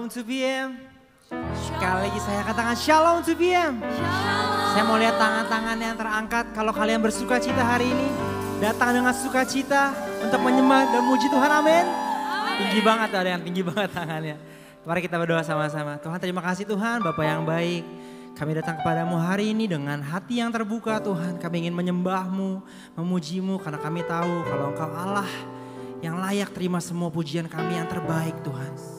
Shalom to BM. Sekali lagi saya katakan Shalom to BM. Saya mau lihat tangan-tangan yang terangkat. Kalau kalian bersuka cita hari ini, datang dengan sukacita untuk menyembah dan memuji Tuhan, amin. Tinggi banget, ada yang tinggi banget tangannya. Mari kita berdoa sama-sama. Tuhan, terima kasih Tuhan, Bapa yang baik. Kami datang kepadamu hari ini dengan hati yang terbuka Tuhan. Kami ingin menyembahmu, memujimu karena kami tahu kalau Engkau Allah yang layak terima semua pujian kami yang terbaik Tuhan.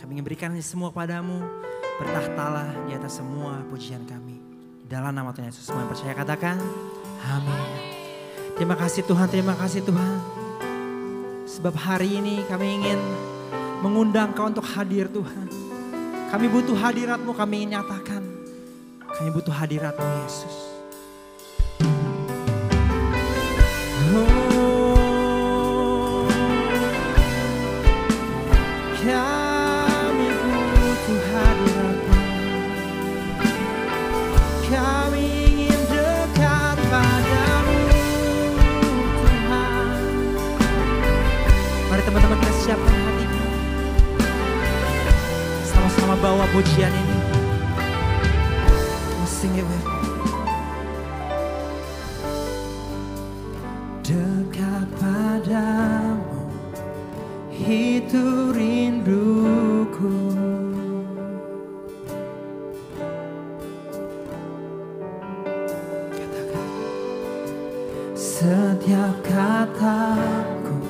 Kami ingin berikan semua padamu, bertahtalah di atas semua pujian kami. Dalam nama Tuhan Yesus semua yang percaya katakan, amin. Terima kasih Tuhan, terima kasih Tuhan. Sebab hari ini kami ingin mengundang Kau untuk hadir Tuhan. Kami butuh hadirat-Mu, kami ingin nyatakan. Kami butuh hadirat-Mu Yesus. Kami butuh hadirat-Mu. Kami ingin dekat padamu Tuhan. Mari teman-teman kita siapkan hati kita. Sama-sama bawa pujian ini. Sing it with me. Dekat padamu itu rinduku. Katakan. Setiap kataku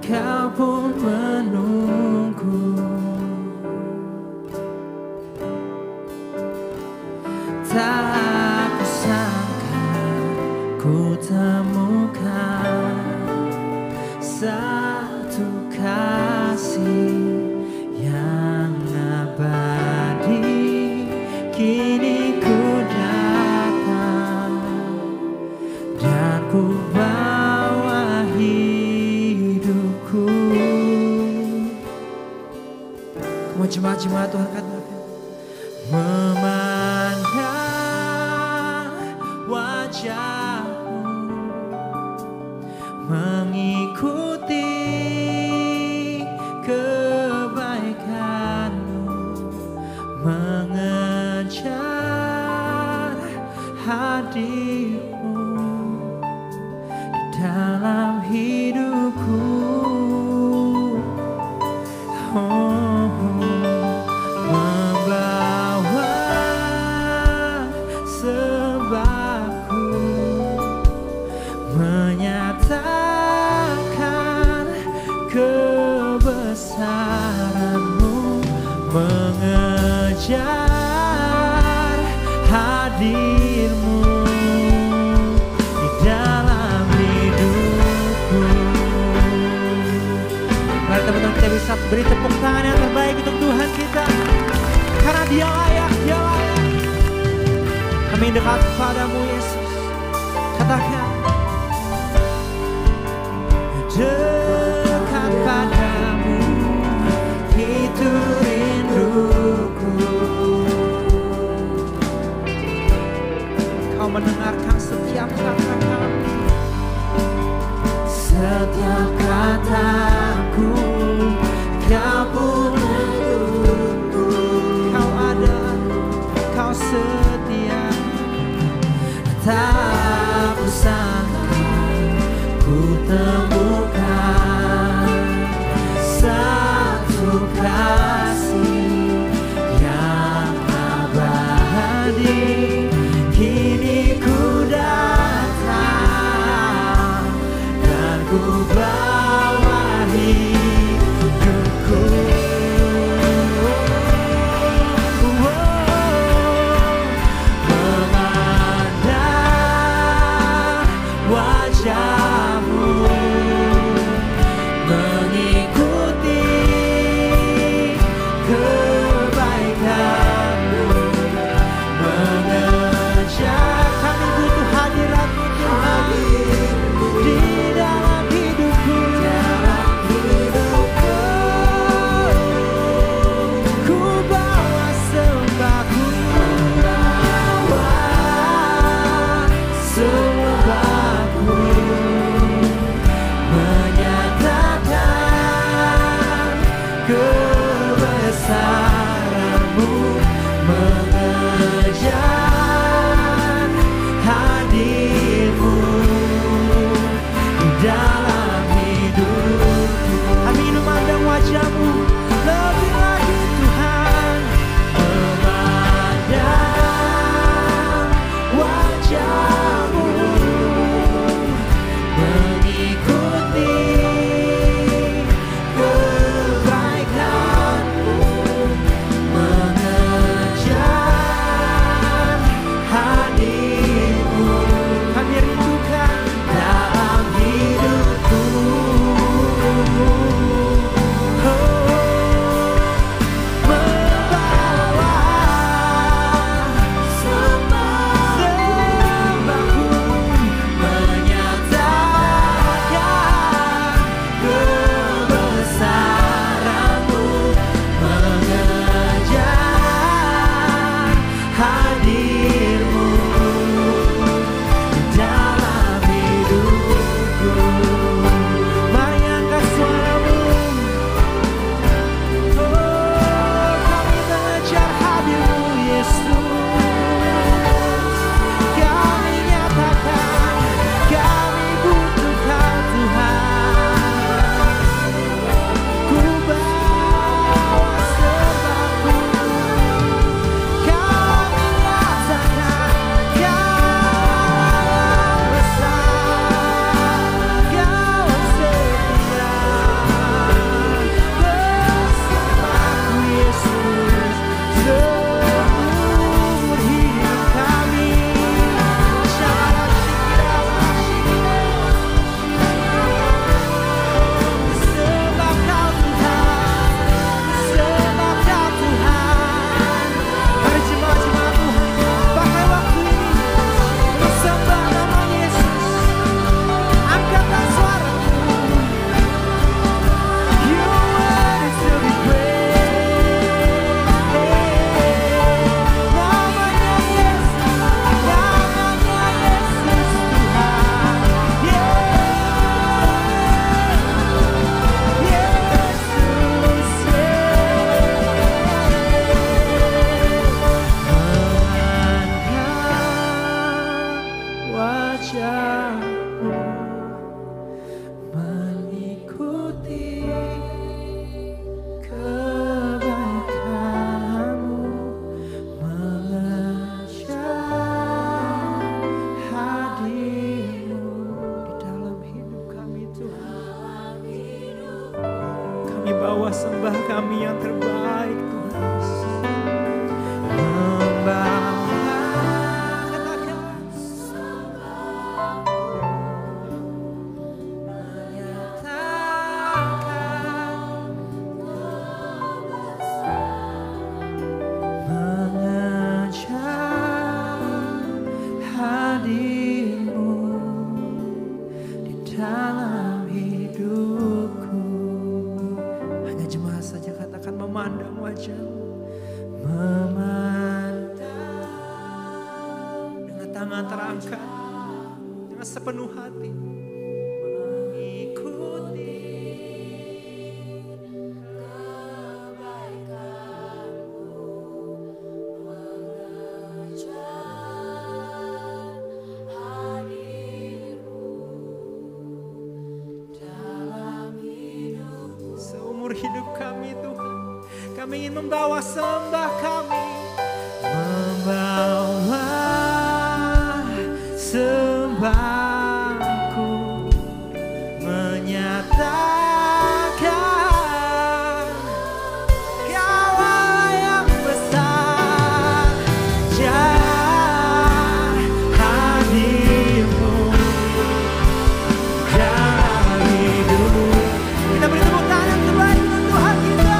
Kau pun menunggu. Tak kusangka ku temukan satu kasih yang abadi. Kini ku datang dan ku bawa hidupku. Kamu jemaat-jemaat Tuhan katakan, memandang wajah-Mu, mengikuti kebaikan-Mu, mengejar hadir-Mu di dalam hidupku. Membawa sebabku, menyatakan kebesaran-Mu, mengejar hadir-Mu di dalam hidupku. Mari teman-teman kita bisa beri tepuk tangan yang terbaik untuk Tuhan kita. Karena Dia layak, Dia layak. Kami dekat padamu Yesus. Katakan. Dekat padamu itu rinduku. Kau mendengarkan setiap kata kami. Setiap kataku Kau pun menunggu. Kau ada, Kau setia. Tak kusangka ku temukan membawa sembah kami yang terbaik Tuhan Yesus. Membawa, katakan, memandang wajah-Mu, memandang dengan tangan terangkat, dengan sepenuh hati, mengikuti kebaikan-Mu, mengejar hadir-Mu dalam hidup. Seumur hidup kami Tuhan, kami ingin membawa sembah kami, membawa sembahku, menyatakan Kau Allah yang besar, jalan hadir-Mu dalam hidup. Kita beri tepuk tangan yang terbaik untuk Tuhan kita.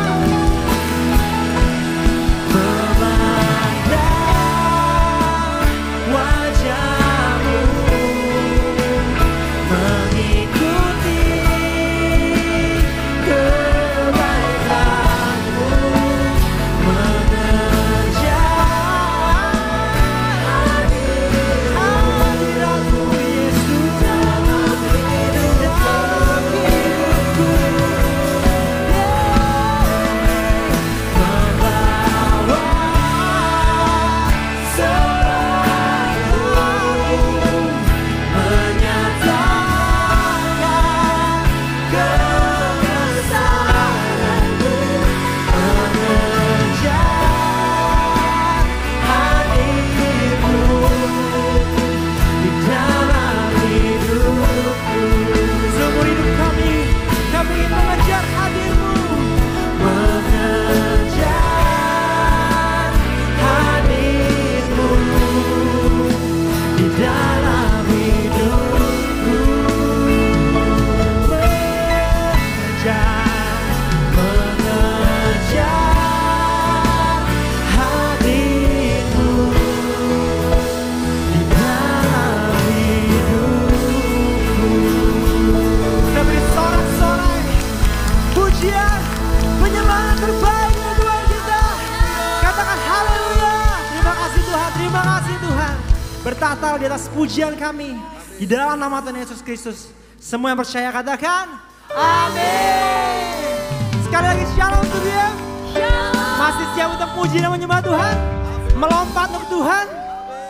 Bertahta di atas pujian kami di dalam nama Tuhan Yesus Kristus. Semua yang percaya katakan amin. Sekali lagi shalom to you. Masih siap untuk puji dan menyembah Tuhan, melompat untuk Tuhan.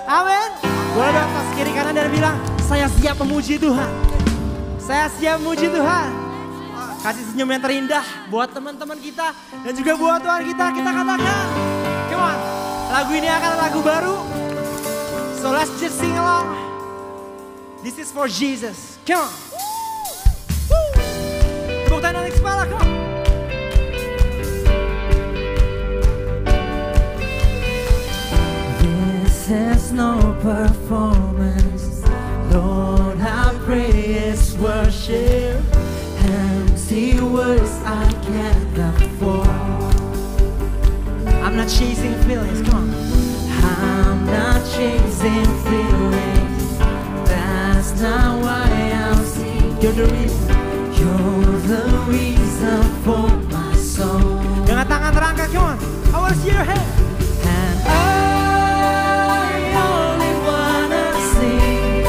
Amin. Boleh di atas kiri kanan dan bilang, saya siap memuji Tuhan. Saya siap memuji Tuhan. Kasih senyum yang terindah buat teman-teman kita dan juga buat Tuhan kita. Kita katakan, come on. Lagu ini akan lagu baru. So let's just sing along. This is for Jesus. Come on. Tepuk tangan dari kepala, come on. This is no performance. Lord, I pray it's worship. Empty words I can't afford. I'm not chasing feelings, come on. I'm not chasing feelings. That's not why I'm singing. You're the reason. You're the reason for my soul. Dengan tangan terangkat, come on. I want to see your hand. And I only wanna sing.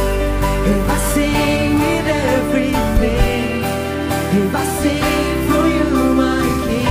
If I sing with everything. If I sing for you, my King.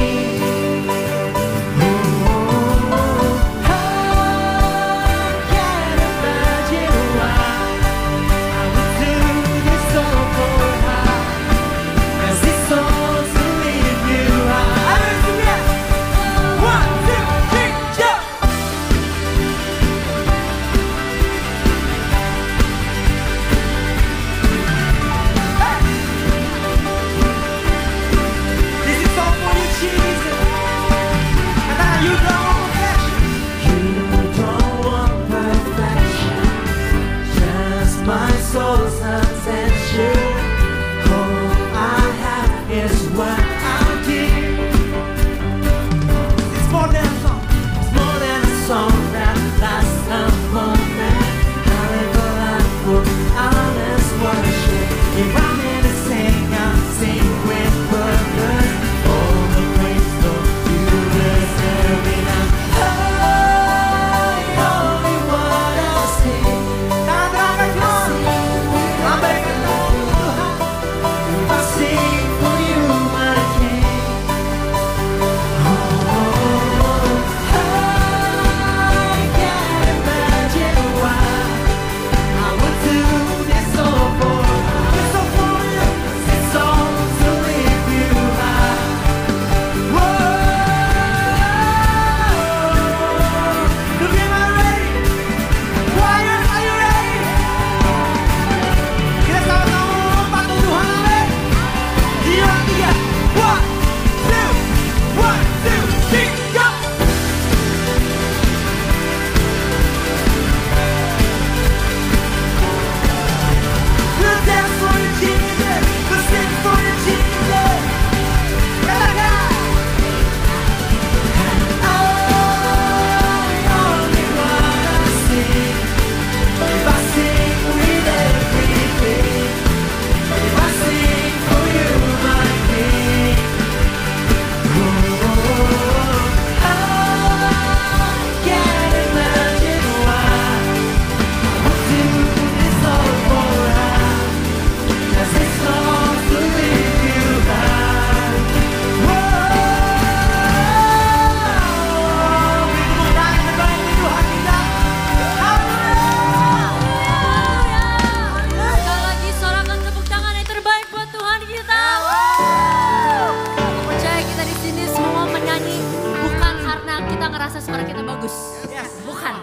bagus. Bukan.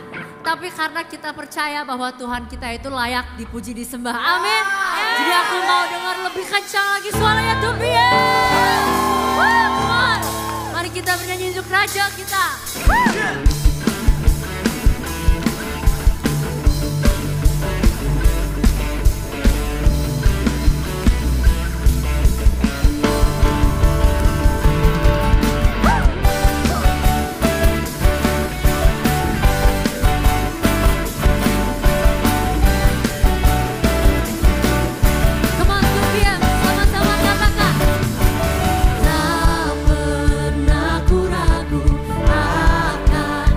Tapi karena kita percaya bahwa Tuhan kita itu layak dipuji disembah. Amin. Jadi aku mau dengar lebih kencang lagi suaranya Tobias. Come on. Mari kita bernyanyi untuk Raja kita. Tak pernah ku ragu akan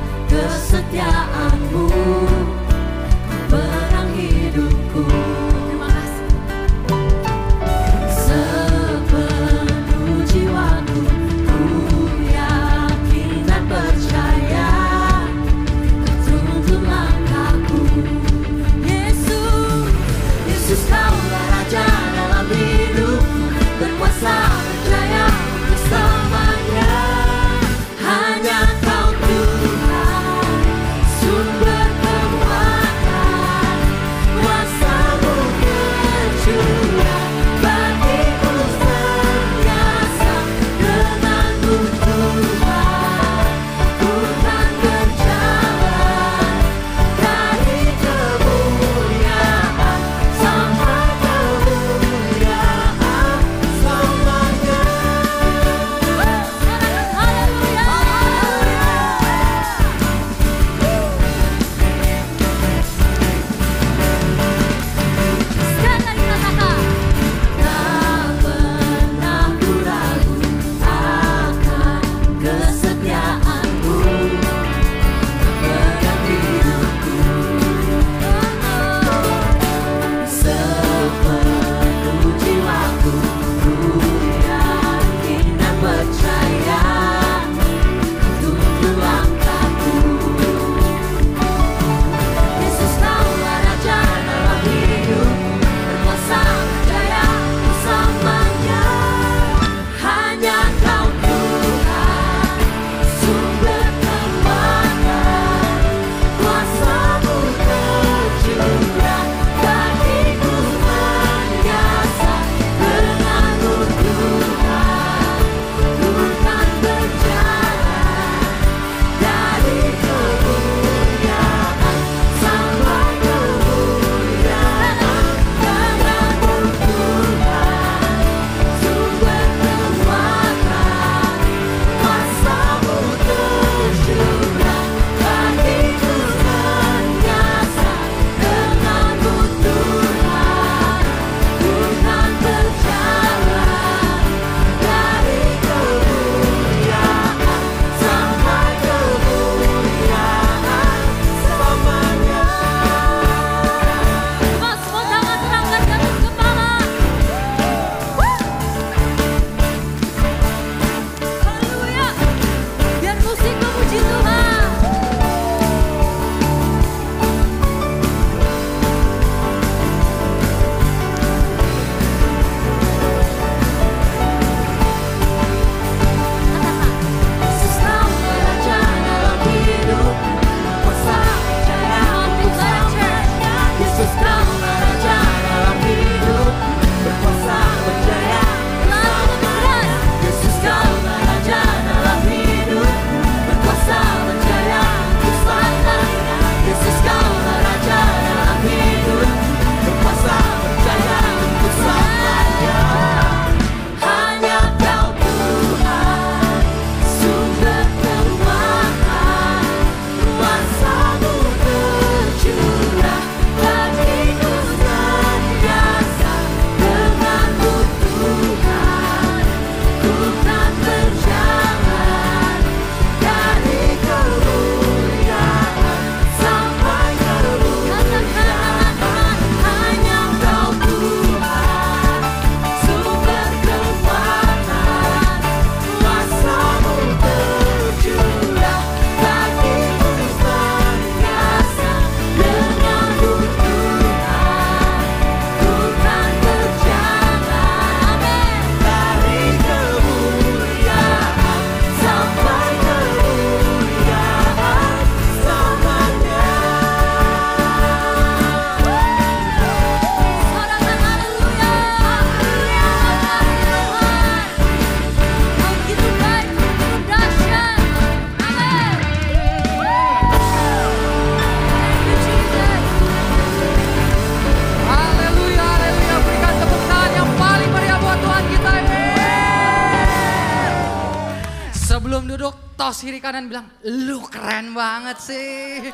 Sebelum duduk, tos kiri kanan bilang, lu keren banget sih.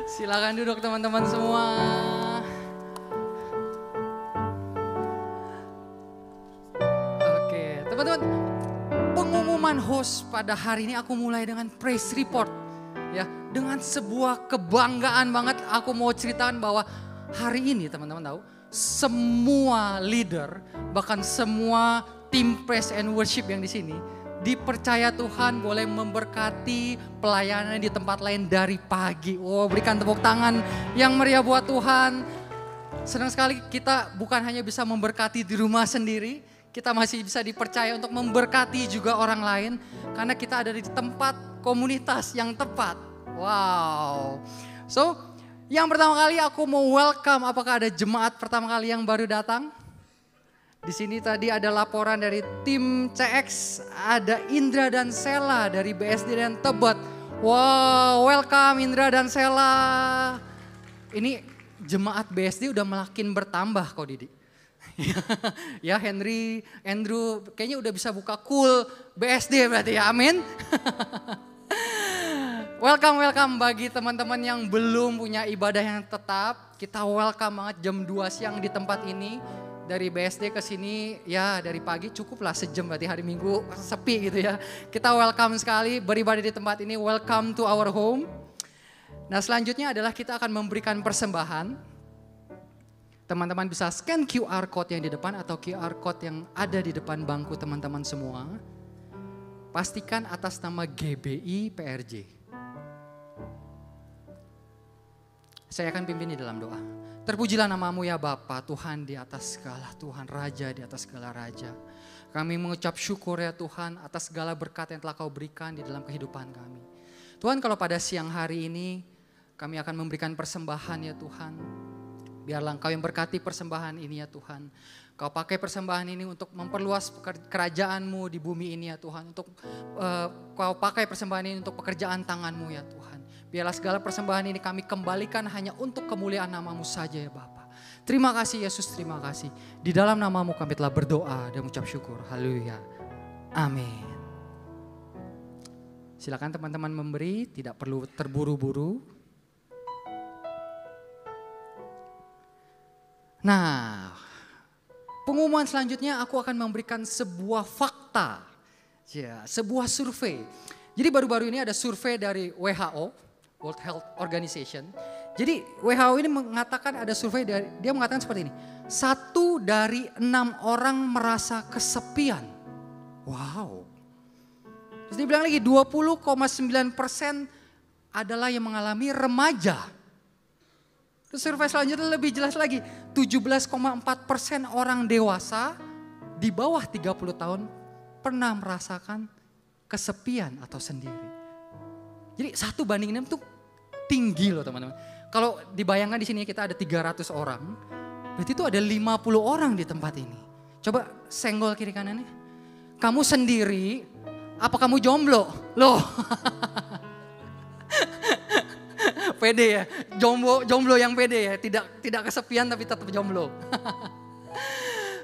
Silakan duduk teman-teman semua. Oke, teman-teman. Pengumuman host pada hari ini aku mulai dengan praise report. Ya, dengan sebuah kebanggaan banget aku mau ceritakan bahwa hari ini teman-teman tahu, semua leader, bahkan semua tim praise and worship yang di sini dipercaya Tuhan boleh memberkati pelayanan di tempat lain dari pagi. Wow, berikan tepuk tangan yang meriah buat Tuhan. Senang sekali kita bukan hanya bisa memberkati di rumah sendiri, kita masih bisa dipercaya untuk memberkati juga orang lain karena kita ada di tempat komunitas yang tepat. Wow. So, yang pertama kali aku mau welcome, apakah ada jemaat pertama kali yang baru datang? Di sini tadi ada laporan dari tim CX, ada Indra dan Sela dari BSD dan Tebet. Wow, welcome Indra dan Sela. Ini jemaat BSD udah makin bertambah kok Didi. Ya Henry, Andrew kayaknya udah bisa buka cool BSD berarti ya, amin. Welcome bagi teman-teman yang belum punya ibadah yang tetap. Kita welcome banget jam 2 siang di tempat ini. Dari BSD ke sini ya dari pagi cukuplah sejam, berarti hari Minggu sepi gitu ya. Kita welcome sekali beribadah di tempat ini, welcome to our home. Nah selanjutnya adalah kita akan memberikan persembahan. Teman-teman bisa scan QR code yang di depan atau QR code yang ada di depan bangku teman-teman semua. Pastikan atas nama GBI PRJ. Saya akan pimpin di dalam doa. Terpujilah namamu ya Bapa, Tuhan di atas segala, Tuhan Raja di atas segala Raja. Kami mengucap syukur ya Tuhan atas segala berkat yang telah Kau berikan di dalam kehidupan kami. Tuhan, kalau pada siang hari ini kami akan memberikan persembahan ya Tuhan. Biarlah Engkau yang berkati persembahan ini ya Tuhan. Kau pakai persembahan ini untuk memperluas kerajaan-Mu di bumi ini ya Tuhan. Kau pakai persembahan ini untuk pekerjaan tangan-Mu ya Tuhan. Biarlah segala persembahan ini kami kembalikan hanya untuk kemuliaan nama-Mu saja ya Bapa. Terima kasih Yesus, terima kasih. Di dalam nama-Mu kami telah berdoa dan mengucap syukur. Haleluya. Amin. Silakan teman-teman memberi, tidak perlu terburu-buru. Nah, pengumuman selanjutnya aku akan memberikan sebuah fakta. Ya, sebuah survei. Jadi baru-baru ini ada survei dari WHO. World Health Organization. Jadi WHO ini mengatakan ada survei dia mengatakan seperti ini. 1 dari 6 orang merasa kesepian. Wow. Terus dia bilang lagi 20,9% adalah yang mengalami remaja. Terus survei selanjutnya lebih jelas lagi. 17,4% orang dewasa di bawah 30 tahun pernah merasakan kesepian atau sendiri. Jadi 1 banding 6 tuh tinggi loh teman-teman. Kalau dibayangkan di sini kita ada 300 orang, berarti itu ada 50 orang di tempat ini. Coba senggol kiri kanannya. Kamu sendiri, apa kamu jomblo? Loh. Pede ya, jomblo yang pede ya, tidak kesepian tapi tetap jomblo.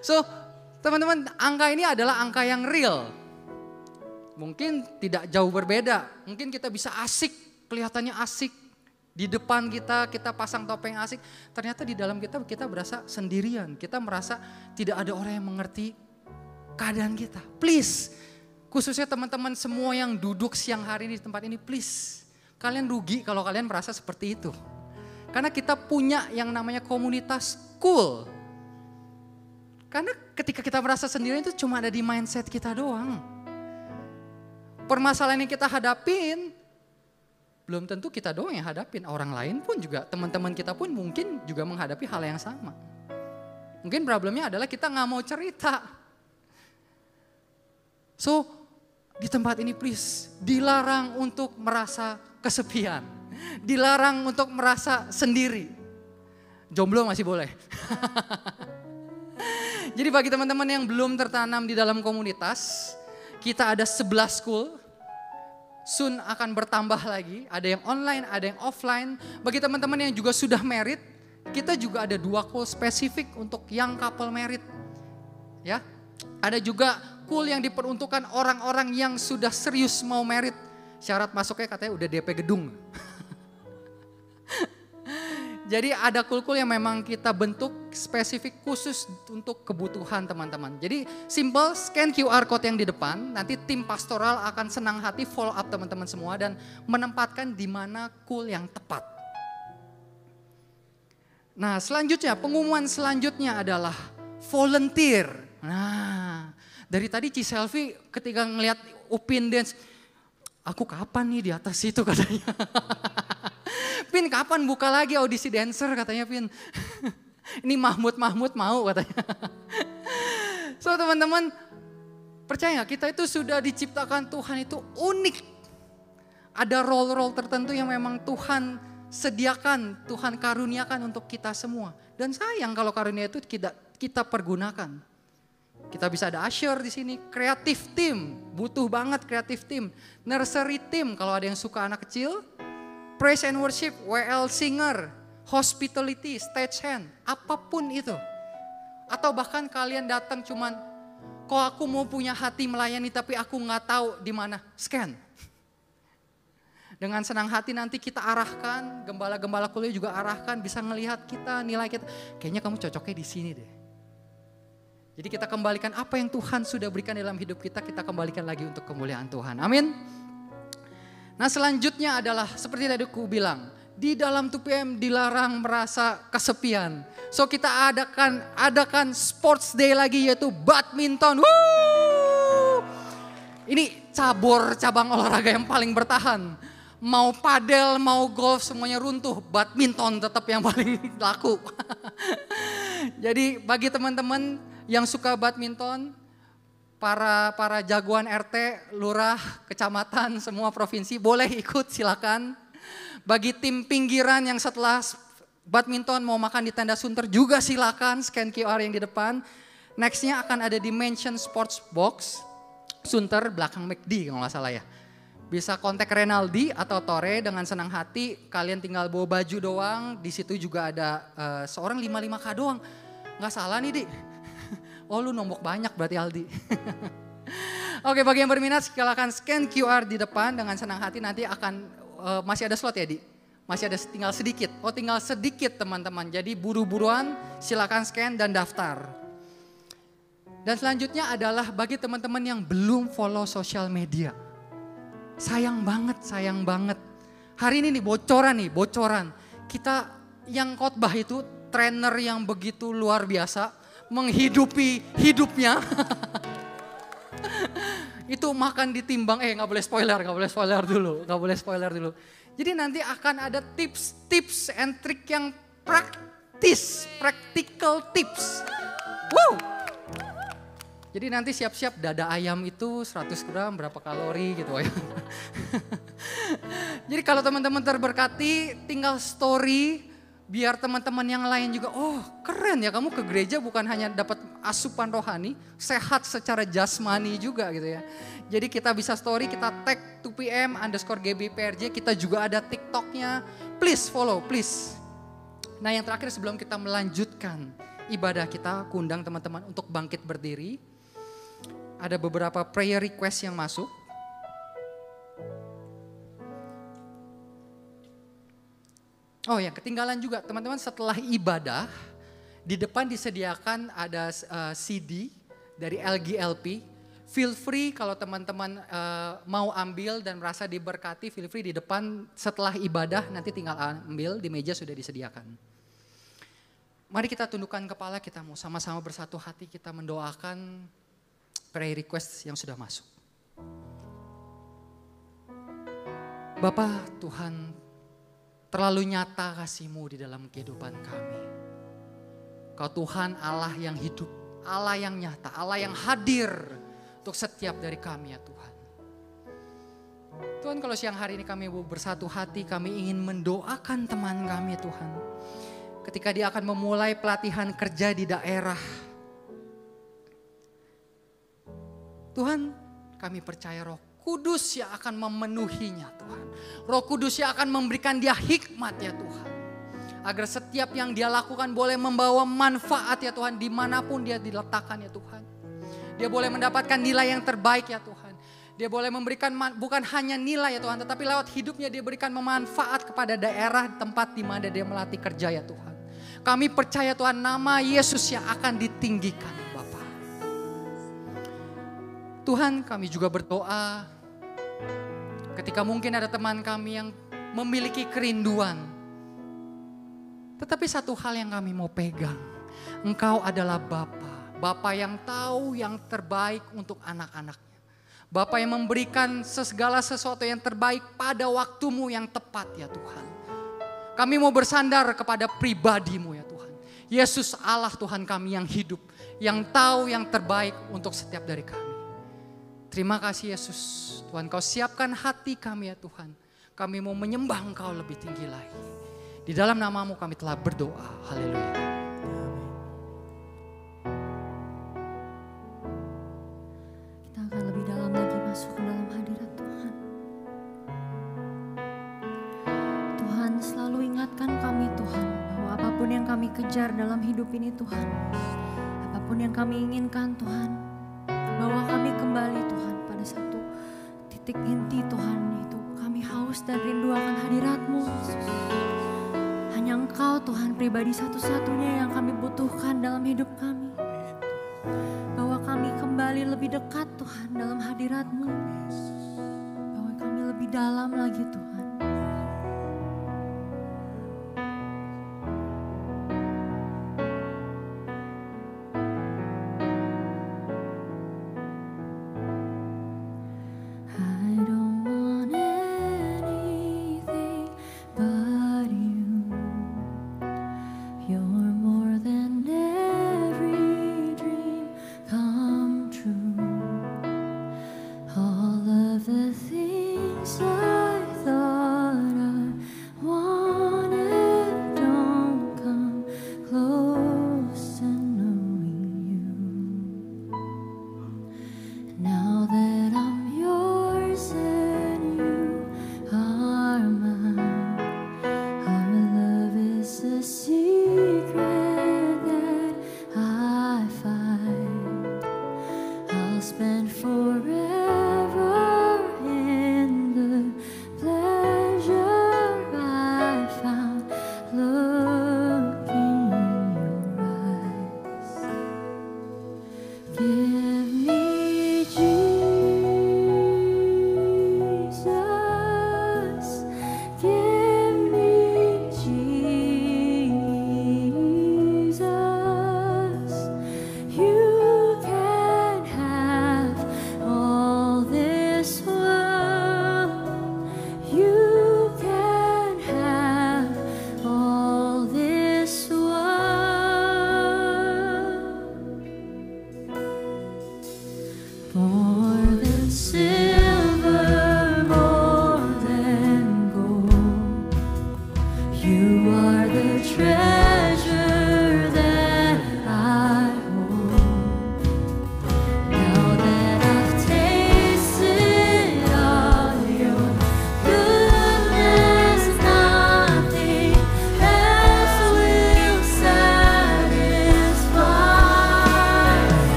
So teman-teman, angka ini adalah angka yang real. Mungkin tidak jauh berbeda, mungkin kita bisa asik, kelihatannya asik. Di depan kita pasang topeng asik, ternyata di dalam kita berasa sendirian. Kita merasa tidak ada orang yang mengerti keadaan kita. Please, khususnya teman-teman semua yang duduk siang hari ini di tempat ini, please. Kalian rugi kalau kalian merasa seperti itu. Karena kita punya yang namanya komunitas cool. Karena ketika kita merasa sendirian itu cuma ada di mindset kita doang. Permasalahan yang kita hadapin, belum tentu kita doang yang hadapin. Orang lain pun juga, teman-teman kita pun mungkin juga menghadapi hal yang sama. Mungkin problemnya adalah kita gak mau cerita. So, di tempat ini please, dilarang untuk merasa kesepian. Dilarang untuk merasa sendiri. Jomblo masih boleh. Jadi bagi teman-teman yang belum tertanam di dalam komunitas, kita ada 11 school, soon akan bertambah lagi, ada yang online, ada yang offline. Bagi teman-teman yang juga sudah married, kita juga ada 2 school spesifik untuk young couple married. Ya, ada juga cool yang diperuntukkan orang-orang yang sudah serius mau merit. Syarat masuknya katanya udah DP gedung. Jadi ada cool-cool yang memang kita bentuk spesifik khusus untuk kebutuhan teman-teman. Jadi simple, scan QR code yang di depan, nanti tim pastoral akan senang hati follow up teman-teman semua dan menempatkan di mana cool yang tepat. Nah selanjutnya, pengumuman selanjutnya adalah volunteer. Nah dari tadi Ciselvi ketika ngelihat Upin dance, aku kapan nih di atas itu katanya. Pin kapan buka lagi audisi dancer katanya Pin. Ini Mahmud mau katanya. So teman-teman percaya gak kita itu sudah diciptakan Tuhan itu unik. Ada role-role tertentu yang memang Tuhan sediakan, Tuhan karuniakan untuk kita semua. Dan sayang kalau karunia itu kita pergunakan. Kita bisa ada usher di sini, creative team, butuh banget creative team. Nursery team kalau ada yang suka anak kecil. Praise and worship, WL singer, hospitality, stage hand, apapun itu. Atau bahkan kalian datang cuman, kok aku mau punya hati melayani tapi aku nggak tahu di mana, scan. Dengan senang hati nanti kita arahkan, gembala-gembala kuliah juga arahkan, bisa ngelihat kita, nilai kita. Kayaknya kamu cocoknya di sini deh. Jadi kita kembalikan apa yang Tuhan sudah berikan dalam hidup kita kembalikan lagi untuk kemuliaan Tuhan. Amin. Nah selanjutnya adalah seperti tadi aku bilang, di dalam 2PM dilarang merasa kesepian. So kita adakan sports day lagi yaitu badminton. Woo! Ini cabang olahraga yang paling bertahan. Mau padel, mau golf semuanya runtuh, badminton tetap yang paling laku. Jadi bagi teman-teman yang suka badminton, para jagoan RT, lurah, kecamatan, semua provinsi boleh ikut silakan. Bagi tim pinggiran yang setelah badminton mau makan di tenda Sunter juga silakan scan QR yang di depan. Nextnya akan ada Dimension Sports Box, Sunter belakang McD kalau nggak salah ya. Bisa kontak Renaldi atau Tore dengan senang hati. Kalian tinggal bawa baju doang. Di situ juga ada seorang 55K doang. Nggak salah nih Di. Oh lu nombok banyak berarti Aldi. Oke bagi yang berminat silakan scan QR di depan dengan senang hati nanti akan masih ada slot ya Di? Masih ada tinggal sedikit. Oh tinggal sedikit teman-teman. Jadi buru-buruan silakan scan dan daftar. Dan selanjutnya adalah bagi teman-teman yang belum follow sosial media. Sayang banget. Hari ini nih bocoran. Kita yang khotbah itu trainer yang begitu luar biasa. Menghidupi hidupnya. Itu makan ditimbang, nggak boleh spoiler dulu. Jadi nanti akan ada tips and trick yang practical tips. Wow. Jadi nanti siap-siap dada ayam itu 100 gram berapa kalori gitu ya. Jadi kalau teman-teman terberkati tinggal story. Biar teman-teman yang lain juga, oh keren ya kamu ke gereja bukan hanya dapat asupan rohani, sehat secara jasmani juga gitu ya. Jadi kita bisa story, kita tag 2PM_GBPRJ, kita juga ada TikToknya. Please follow, please. Nah yang terakhir sebelum kita melanjutkan ibadah kita, aku undang teman-teman untuk bangkit berdiri. Ada beberapa prayer request yang masuk. Oh ya ketinggalan juga teman-teman setelah ibadah di depan disediakan ada CD dari LGLP. Feel free kalau teman-teman mau ambil dan merasa diberkati feel free di depan setelah ibadah nanti tinggal ambil di meja sudah disediakan. Mari kita tundukkan kepala kita mau sama-sama bersatu hati kita mendoakan prayer request yang sudah masuk. Bapa Tuhan terlalu nyata kasih-Mu di dalam kehidupan kami. Kau Tuhan Allah yang hidup, Allah yang nyata, Allah yang hadir untuk setiap dari kami ya Tuhan. Tuhan kalau siang hari ini kami bersatu hati, kami ingin mendoakan teman kami Tuhan. Ketika dia akan memulai pelatihan kerja di daerah. Tuhan kami percaya Roh Kudus yang akan memenuhinya Tuhan. Roh Kudus yang akan memberikan dia hikmat ya Tuhan. Agar setiap yang dia lakukan boleh membawa manfaat ya Tuhan dimanapun dia diletakkan ya Tuhan. Dia boleh mendapatkan nilai yang terbaik ya Tuhan. Dia boleh memberikan bukan hanya nilai ya Tuhan, tetapi lewat hidupnya dia berikan memanfaat kepada daerah tempat di mana dia melatih kerja ya Tuhan. Kami percaya Tuhan, nama Yesus yang akan ditinggikan Bapa. Tuhan, kami juga berdoa ketika mungkin ada teman kami yang memiliki kerinduan. Tetapi satu hal yang kami mau pegang, Engkau adalah Bapa. Bapa yang tahu yang terbaik untuk anak-anaknya. Bapa yang memberikan segala sesuatu yang terbaik pada waktumu yang tepat ya Tuhan. Kami mau bersandar kepada pribadi-Mu ya Tuhan. Yesus Allah Tuhan kami yang hidup, yang tahu yang terbaik untuk setiap dari kami. Terima kasih Yesus. Tuhan, Kau siapkan hati kami ya Tuhan. Kami mau menyembah Engkau lebih tinggi lagi. Di dalam nama-Mu kami telah berdoa. Haleluya. Kita akan lebih dalam lagi masuk ke dalam hadirat Tuhan. Tuhan selalu ingatkan kami Tuhan, bahwa apapun yang kami kejar dalam hidup ini Tuhan, apapun yang kami inginkan Tuhan, bawa kami kembali Tuhan pada satu titik inti Tuhan, itu kami haus dan rindu akan hadirat-Mu Yesus. Hanya Engkau Tuhan pribadi satu-satunya yang kami butuhkan dalam hidup kami. Bawa kami kembali lebih dekat Tuhan dalam hadirat-Mu. Bawa kami lebih dalam lagi Tuhan.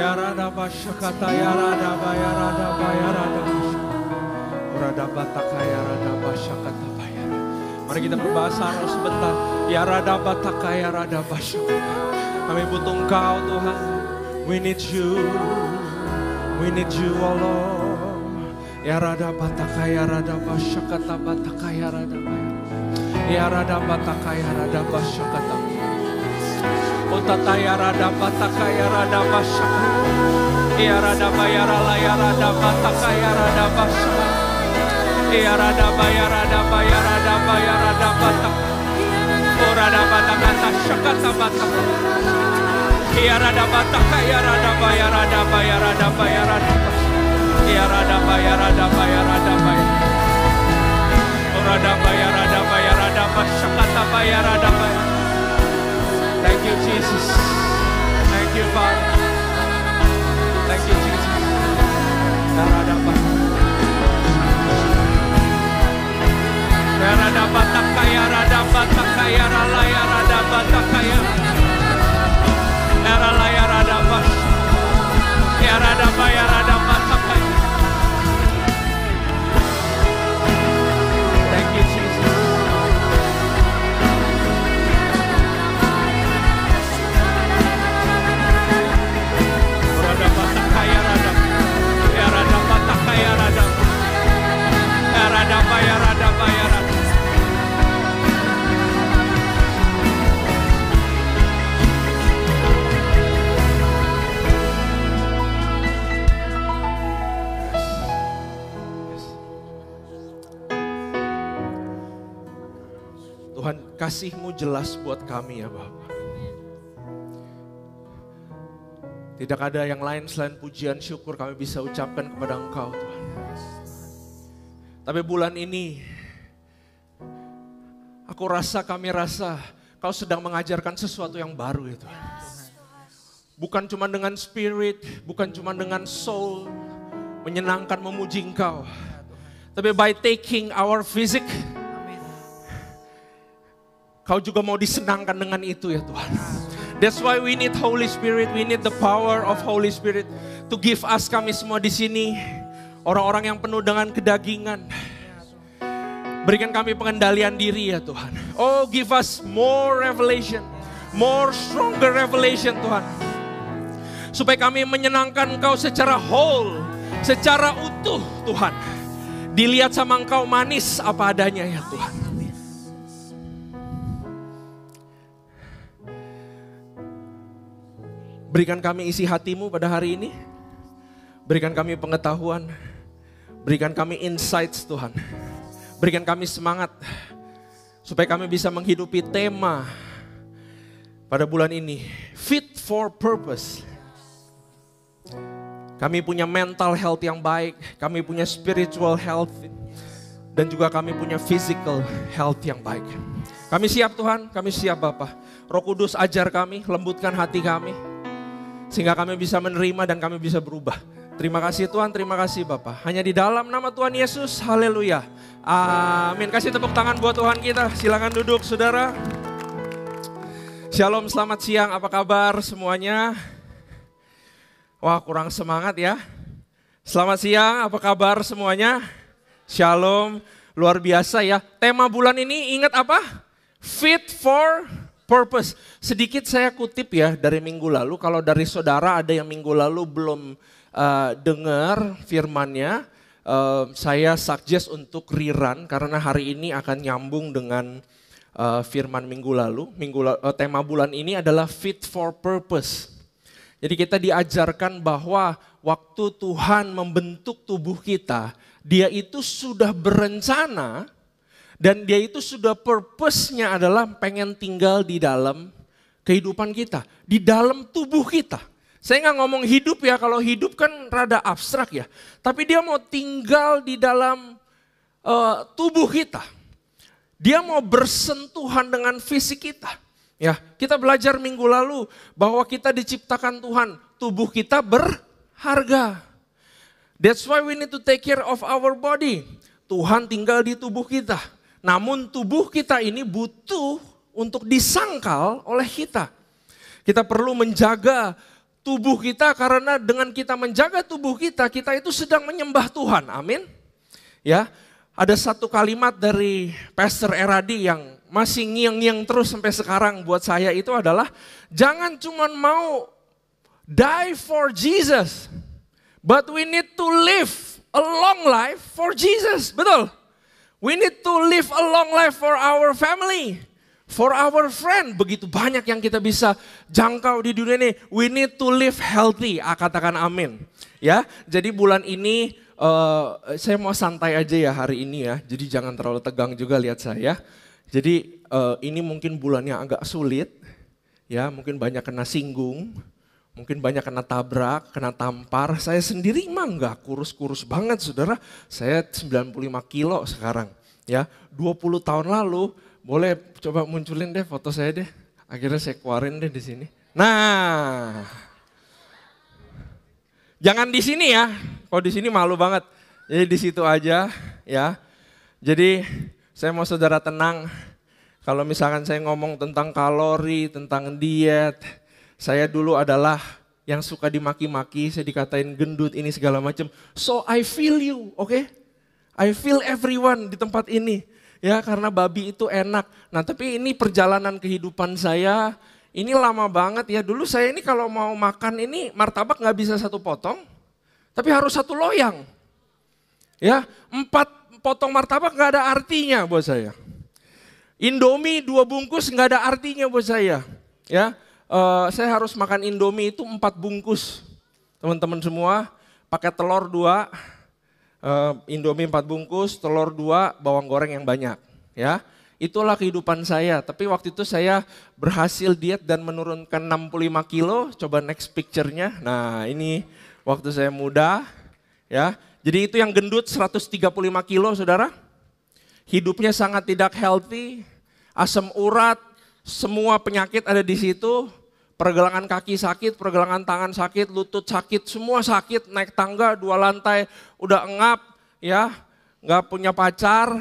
Yarada Bashakata Yarada Bayarada Bayarada Urada Bataka Yarada Bashakata Bayara. Mari kita berbahasa roh sebentar. Yarada Bataka Yarada Bashakata. Kami butuh Engkau Tuhan. We need you. We need you, oh Lord. Yarada Bataka Yarada Bashakata Bataka Yarada Bayara. Yarada Bataka Yarada Bashakata. Otata Yarada Bataka Yarada Bashakata. Yarada Bayara La Yarada Bataka Yarada Bashakata. Yarada Bayarada Bayarada Bayarada Bataka. Orada Bataka Shakata Bataka. Yarada Bataka Yarada Bayarada Bayarada Bayarada. Yarada Bayarada Bayarada Bayarada. Orada Bayarada Bayarada Bashakata Bayarada Bayarada. Thank you, Jesus. Thank you, Father. Thank you, Jesus. Yarada Bataka Yarada Bataka Yarala Yarada Bataka Yarala Yarada Bash Yarada Bayarada Bataka. Thank you, Jesus. Yarada Bataka Yarada Yarada Bataka Yarada Yarada Bayarada Bayarada. Tuhan, kasih-Mu jelas buat kami ya Bapa. Tidak ada yang lain selain pujian syukur kami bisa ucapkan kepada Engkau Tuhan. Tapi bulan ini, kami rasa Kau sedang mengajarkan sesuatu yang baru ya Tuhan. Bukan cuma dengan spirit, bukan cuma dengan soul, menyenangkan memuji Engkau. Tapi by taking our physic, Kau juga mau disenangkan dengan itu ya Tuhan. That's why we need Holy Spirit, we need the power of Holy Spirit to give us, kami semua di sini, orang-orang yang penuh dengan kedagingan. Berikan kami pengendalian diri ya Tuhan. Oh, give us more revelation, more stronger revelation Tuhan. Supaya kami menyenangkan Engkau secara whole, secara utuh Tuhan. Dilihat sama Engkau manis apa adanya ya Tuhan. Berikan kami isi hati-Mu pada hari ini. Berikan kami pengetahuan. Berikan kami insights Tuhan. Berikan kami semangat. Supaya kami bisa menghidupi tema pada bulan ini. Fit for purpose. Kami punya mental health yang baik. Kami punya spiritual health. Dan juga kami punya physical health yang baik. Kami siap Tuhan, kami siap Bapa. Roh Kudus ajar kami, lembutkan hati kami. Sehingga kami bisa menerima dan kami bisa berubah. Terima kasih Tuhan, terima kasih Bapa. Hanya di dalam nama Tuhan Yesus, haleluya. Amin. Kasih tepuk tangan buat Tuhan kita. Silakan duduk saudara. Shalom, selamat siang, apa kabar semuanya? Wah, kurang semangat ya. Selamat siang, apa kabar semuanya? Shalom, luar biasa ya. Tema bulan ini ingat apa? Fit for purpose. Sedikit saya kutip ya dari minggu lalu. Kalau dari saudara ada yang minggu lalu belum dengar firmannya, saya suggest untuk rerun karena hari ini akan nyambung dengan firman minggu lalu. Tema bulan ini adalah fit for purpose. Jadi kita diajarkan bahwa waktu Tuhan membentuk tubuh kita, Dia itu sudah berencana dan Dia itu sudah purpose-nya adalah pengen tinggal di dalam kehidupan kita, di dalam tubuh kita. Saya nggak ngomong hidup ya, kalau hidup kan rada abstrak ya. Tapi Dia mau tinggal di dalam tubuh kita. Dia mau bersentuhan dengan fisik kita. Ya, kita belajar minggu lalu bahwa kita diciptakan Tuhan, tubuh kita berharga. That's why we need to take care of our body. Tuhan tinggal di tubuh kita. Namun tubuh kita ini butuh untuk disangkal oleh kita. Kita perlu menjaga tubuh kita, karena dengan kita menjaga tubuh kita, kita itu sedang menyembah Tuhan. Amin. Ya, ada satu kalimat dari Pastor Eradi yang masih ngiang-ngiang terus sampai sekarang buat saya itu adalah, jangan cuma mau die for Jesus, but we need to live a long life for Jesus. Betul? We need to live a long life for our family, for our friend. Begitu banyak yang kita bisa jangkau di dunia ini. We need to live healthy. Katakan amin. Ya, jadi bulan ini saya mau santai aja ya hari ini ya. Jadi jangan terlalu tegang juga lihat saya. Jadi ini mungkin bulan yang agak sulit. Ya, mungkin banyak kena singgung. Mungkin banyak kena tabrak, kena tampar. Saya sendiri mah enggak kurus-kurus banget saudara. Saya 95 kilo sekarang. Ya, 20 tahun lalu, boleh coba munculin deh foto saya deh. Akhirnya saya keluarin deh di sini. Nah, jangan di sini ya. Kalau di sini malu banget. Jadi di situ aja ya. Jadi saya mau saudara tenang. Kalau misalkan saya ngomong tentang kalori, tentang diet, saya dulu adalah yang suka dimaki-maki, saya dikatain gendut ini segala macam. So I feel you, oke? I feel everyone di tempat ini. Ya, karena babi itu enak. Nah, tapi ini perjalanan kehidupan saya, ini lama banget ya. Dulu saya ini kalau mau makan ini martabak nggak bisa satu potong, tapi harus satu loyang. Ya, 4 potong martabak nggak ada artinya buat saya. Indomie 2 bungkus nggak ada artinya buat saya. Ya, saya harus makan Indomie itu 4 bungkus. Teman-teman semua pakai telur 2, Indomie 4 bungkus, telur 2, bawang goreng yang banyak. Ya, itulah kehidupan saya. Tapi waktu itu saya berhasil diet dan menurunkan 65 kilo. Coba next picture-nya. Nah, ini waktu saya muda. Ya, jadi itu yang gendut 135 kilo saudara. Hidupnya sangat tidak healthy, asam urat, semua penyakit ada di situ. Pergelangan kaki sakit, pergelangan tangan sakit, lutut sakit, semua sakit. Naik tangga 2 lantai, udah engap ya, nggak punya pacar.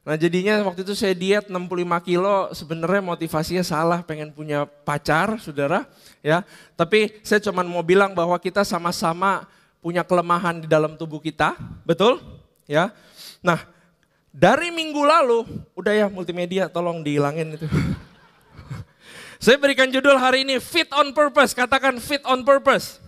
Nah jadinya waktu itu saya diet 65 kilo, sebenarnya motivasinya salah, pengen punya pacar saudara. Ya, tapi saya cuma mau bilang bahwa kita sama-sama punya kelemahan di dalam tubuh kita, betul? Ya. Nah, dari minggu lalu, udah ya multimedia tolong dihilangin itu. Saya berikan judul hari ini Fit on Purpose, katakan Fit on Purpose.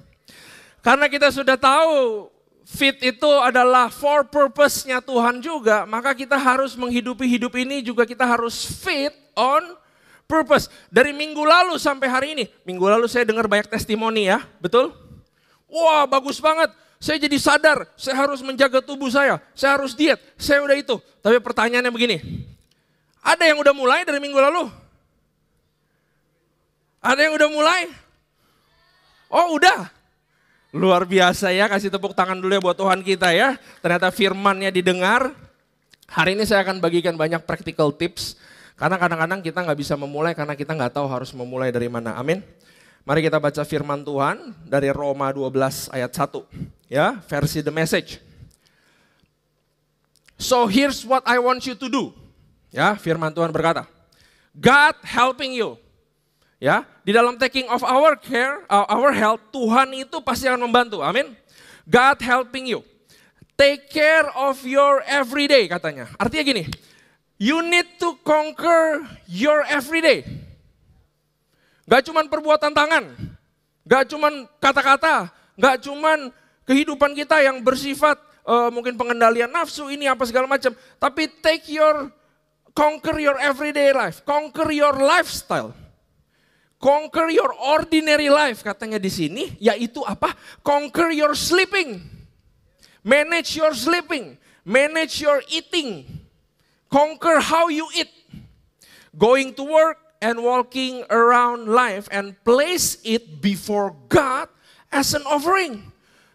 Karena kita sudah tahu fit itu adalah for purpose-nya Tuhan juga, maka kita harus menghidupi hidup ini juga kita harus fit on purpose. Dari minggu lalu sampai hari ini, minggu lalu saya dengar banyak testimoni ya, betul? Wah bagus banget, saya jadi sadar, saya harus menjaga tubuh saya harus diet, saya udah itu. Tapi pertanyaannya begini, ada yang udah mulai dari minggu lalu? Ada yang udah mulai? Oh udah, luar biasa ya, kasih tepuk tangan dulu ya buat Tuhan kita ya. Ternyata firman-Nya didengar. Hari ini saya akan bagikan banyak practical tips. Karena kadang-kadang kita nggak bisa memulai karena kita nggak tahu harus memulai dari mana, amin. Mari kita baca firman Tuhan dari Roma 12 ayat 1. Ya, versi The Message. So here's what I want you to do. Ya, firman Tuhan berkata, God helping you. Ya, di dalam taking of our care, our health, Tuhan itu pasti akan membantu, amin. God helping you. Take care of your everyday katanya. Artinya gini, you need to conquer your everyday. Gak cuman perbuatan tangan, gak cuman kata-kata, gak cuman kehidupan kita yang bersifat mungkin pengendalian nafsu ini apa segala macam. Tapi conquer your everyday life, conquer your lifestyle. Conquer your ordinary life katanya di sini, yaitu apa? Conquer your sleeping. Manage your sleeping, manage your eating. Conquer how you eat. Going to work and walking around life and place it before God as an offering.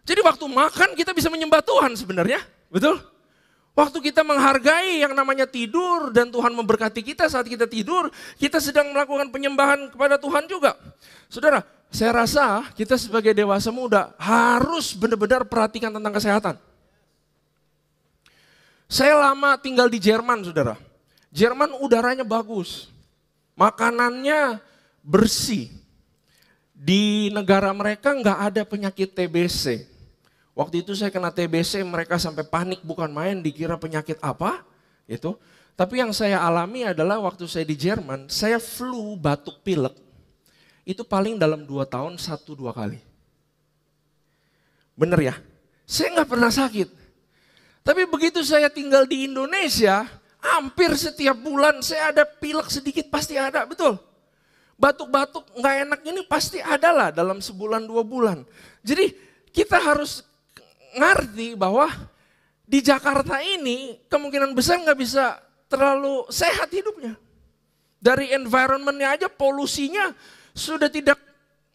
Jadi waktu makan kita bisa menyembah Tuhan sebenarnya, betul? Waktu kita menghargai yang namanya tidur dan Tuhan memberkati kita saat kita tidur, kita sedang melakukan penyembahan kepada Tuhan juga. Saudara, saya rasa kita sebagai dewasa muda harus benar-benar perhatikan tentang kesehatan. Saya lama tinggal di Jerman, saudara. Jerman udaranya bagus, makanannya bersih. Di negara mereka nggak ada penyakit TBC. Waktu itu saya kena TBC, mereka sampai panik, bukan main, dikira penyakit apa itu. Tapi yang saya alami adalah waktu saya di Jerman, saya flu, batuk, pilek. Itu paling dalam 2 tahun 1-2 kali. Bener ya? Saya nggak pernah sakit. Tapi begitu saya tinggal di Indonesia, hampir setiap bulan saya ada pilek sedikit pasti ada, betul. Batuk-batuk nggak enak ini pasti ada lah dalam sebulan 2 bulan. Jadi kita harus ngerti bahwa di Jakarta ini kemungkinan besar nggak bisa terlalu sehat hidupnya. Dari environmentnya aja polusinya sudah tidak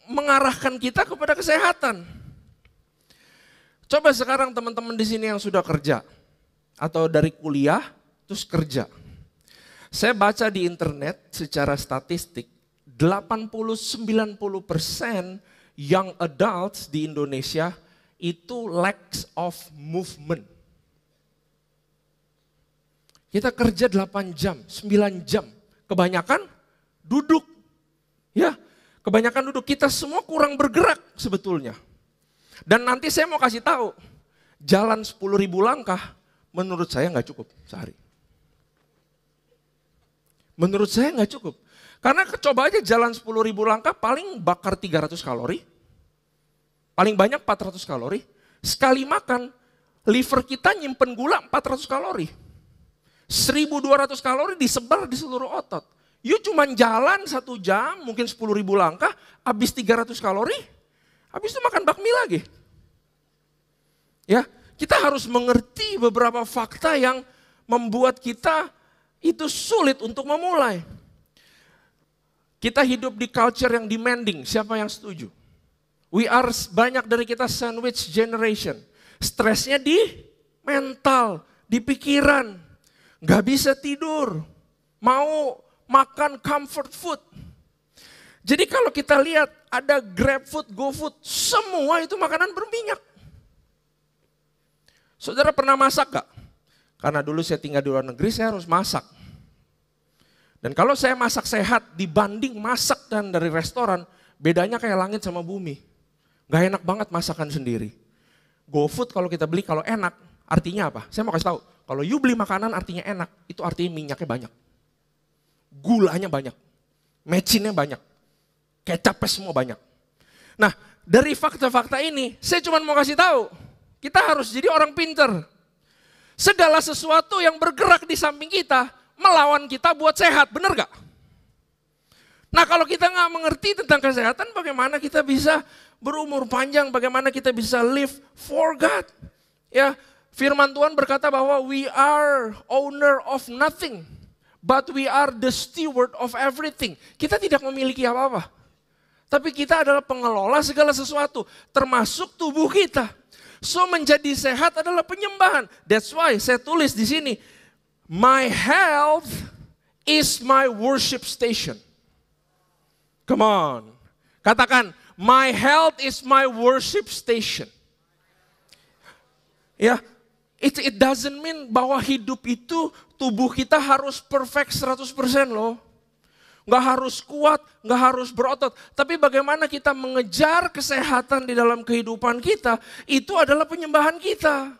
mengarahkan kita kepada kesehatan. Coba sekarang teman-teman di sini yang sudah kerja atau dari kuliah terus kerja. Saya baca di internet secara statistik 80-90% young adults di Indonesia itu lacks of movement. Kita kerja 8 jam, 9 jam. Kebanyakan duduk. Ya, kebanyakan duduk. Kita semua kurang bergerak sebetulnya. Dan nanti saya mau kasih tahu, jalan 10.000 langkah menurut saya nggak cukup sehari. Menurut saya nggak cukup. Karena coba aja jalan 10.000 langkah paling bakar 300 kalori. Paling banyak 400 kalori. Sekali makan, liver kita nyimpen gula 400 kalori. 1.200 kalori disebar di seluruh otot. You cuma jalan 1 jam, mungkin 10.000 langkah, habis 300 kalori, habis itu makan bakmi lagi. Ya, kita harus mengerti beberapa fakta yang membuat kita itu sulit untuk memulai. Kita hidup di culture yang demanding, siapa yang setuju? Banyak dari kita sandwich generation. Stresnya di mental, di pikiran. Gak bisa tidur, mau makan comfort food. Jadi kalau kita lihat ada Grab food, Go food, semua itu makanan berminyak. Saudara pernah masak gak? Karena dulu saya tinggal di luar negeri, saya harus masak. Dan kalau saya masak sehat dibanding masak dan dari restoran, bedanya kayak langit sama bumi. Gak enak banget masakan sendiri. GoFood kalau kita beli kalau enak, artinya apa? Saya mau kasih tahu, kalau you beli makanan artinya enak, itu artinya minyaknya banyak. Gulanya banyak, mecinnya banyak, kecapnya semua banyak. Nah, dari fakta-fakta ini, saya cuma mau kasih tahu, kita harus jadi orang pinter. Segala sesuatu yang bergerak di samping kita, melawan kita buat sehat, benar gak? Nah kalau kita gak mengerti tentang kesehatan, bagaimana kita bisa berumur panjang, bagaimana kita bisa live for God. Ya, firman Tuhan berkata bahwa we are owner of nothing, but we are the steward of everything. Kita tidak memiliki apa-apa, tapi kita adalah pengelola segala sesuatu, termasuk tubuh kita. So menjadi sehat adalah penyembahan. That's why saya tulis di sini, my health is my worship station. Come on. Katakan, my health is my worship station. Ya, it doesn't mean bahwa hidup itu tubuh kita harus perfect 100% loh. Nggak harus kuat, nggak harus berotot. Tapi bagaimana kita mengejar kesehatan di dalam kehidupan kita, itu adalah penyembahan kita.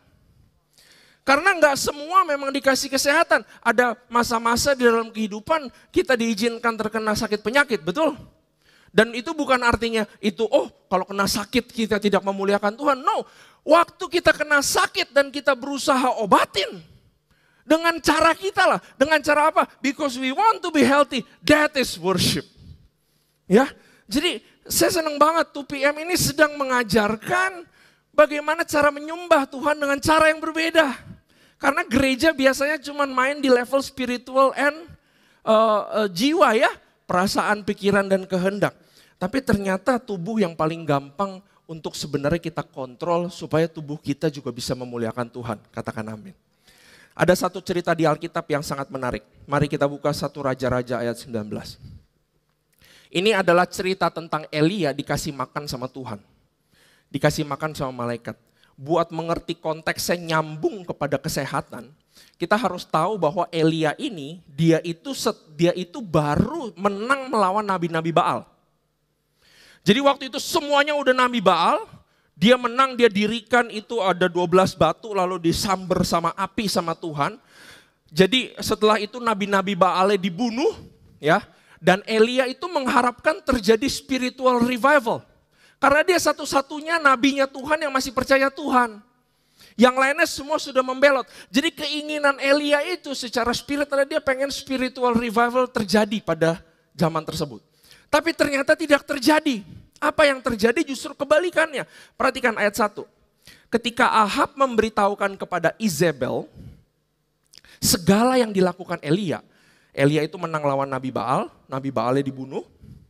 Karena nggak semua memang dikasih kesehatan. Ada masa-masa di dalam kehidupan kita diizinkan terkena sakit penyakit, betul? Dan itu bukan artinya itu, kalau kena sakit kita tidak memuliakan Tuhan. No, waktu kita kena sakit dan kita berusaha obatin. Dengan cara kita lah, dengan cara apa? Because we want to be healthy, that is worship. Ya, jadi saya senang banget 2PM ini sedang mengajarkan bagaimana cara menyembah Tuhan dengan cara yang berbeda. Karena gereja biasanya cuma main di level spiritual and jiwa ya, perasaan, pikiran, dan kehendak. Tapi ternyata tubuh yang paling gampang untuk sebenarnya kita kontrol supaya tubuh kita juga bisa memuliakan Tuhan. Katakan amin. Ada satu cerita di Alkitab yang sangat menarik. Mari kita buka 1 Raja-Raja ayat 19. Ini adalah cerita tentang Elia dikasih makan sama Tuhan. Dikasih makan sama malaikat. Buat mengerti konteksnya nyambung kepada kesehatan, kita harus tahu bahwa Elia ini, dia itu baru menang melawan nabi-nabi Baal. Jadi waktu itu semuanya udah nabi Baal, dia menang, dia dirikan itu ada 12 batu lalu disamber sama api sama Tuhan. Jadi setelah itu nabi-nabi Baalnya dibunuh ya. Dan Elia itu mengharapkan terjadi spiritual revival. Karena dia satu-satunya nabinya Tuhan yang masih percaya Tuhan. Yang lainnya semua sudah membelot. Jadi keinginan Elia itu secara spirit adalah dia pengen spiritual revival terjadi pada zaman tersebut. Tapi ternyata tidak terjadi. Apa yang terjadi justru kebalikannya. Perhatikan ayat 1. Ketika Ahab memberitahukan kepada Izebel segala yang dilakukan Elia. Elia itu menang lawan Nabi Baal, Nabi Baalnya dibunuh.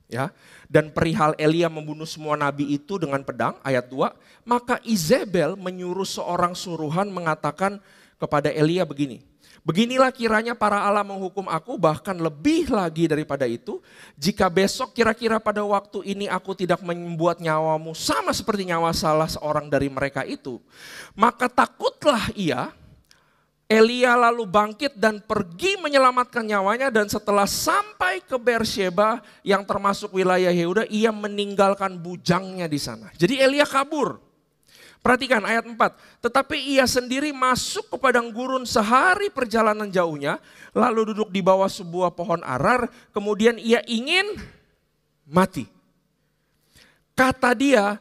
Ya, dan perihal Elia membunuh semua nabi itu dengan pedang, ayat 2. Maka Izebel menyuruh seorang suruhan mengatakan kepada Elia begini. Beginilah kiranya para Allah menghukum aku, bahkan lebih lagi daripada itu. Jika besok kira-kira pada waktu ini aku tidak membuat nyawamu sama seperti nyawa salah seorang dari mereka itu. Maka takutlah ia. Elia lalu bangkit dan pergi menyelamatkan nyawanya, dan setelah sampai ke Beersheba yang termasuk wilayah Yehuda, ia meninggalkan bujangnya di sana. Jadi Elia kabur. Perhatikan ayat 4. Tetapi ia sendiri masuk ke padang gurun sehari perjalanan jauhnya, lalu duduk di bawah sebuah pohon arar, kemudian ia ingin mati. Katanya,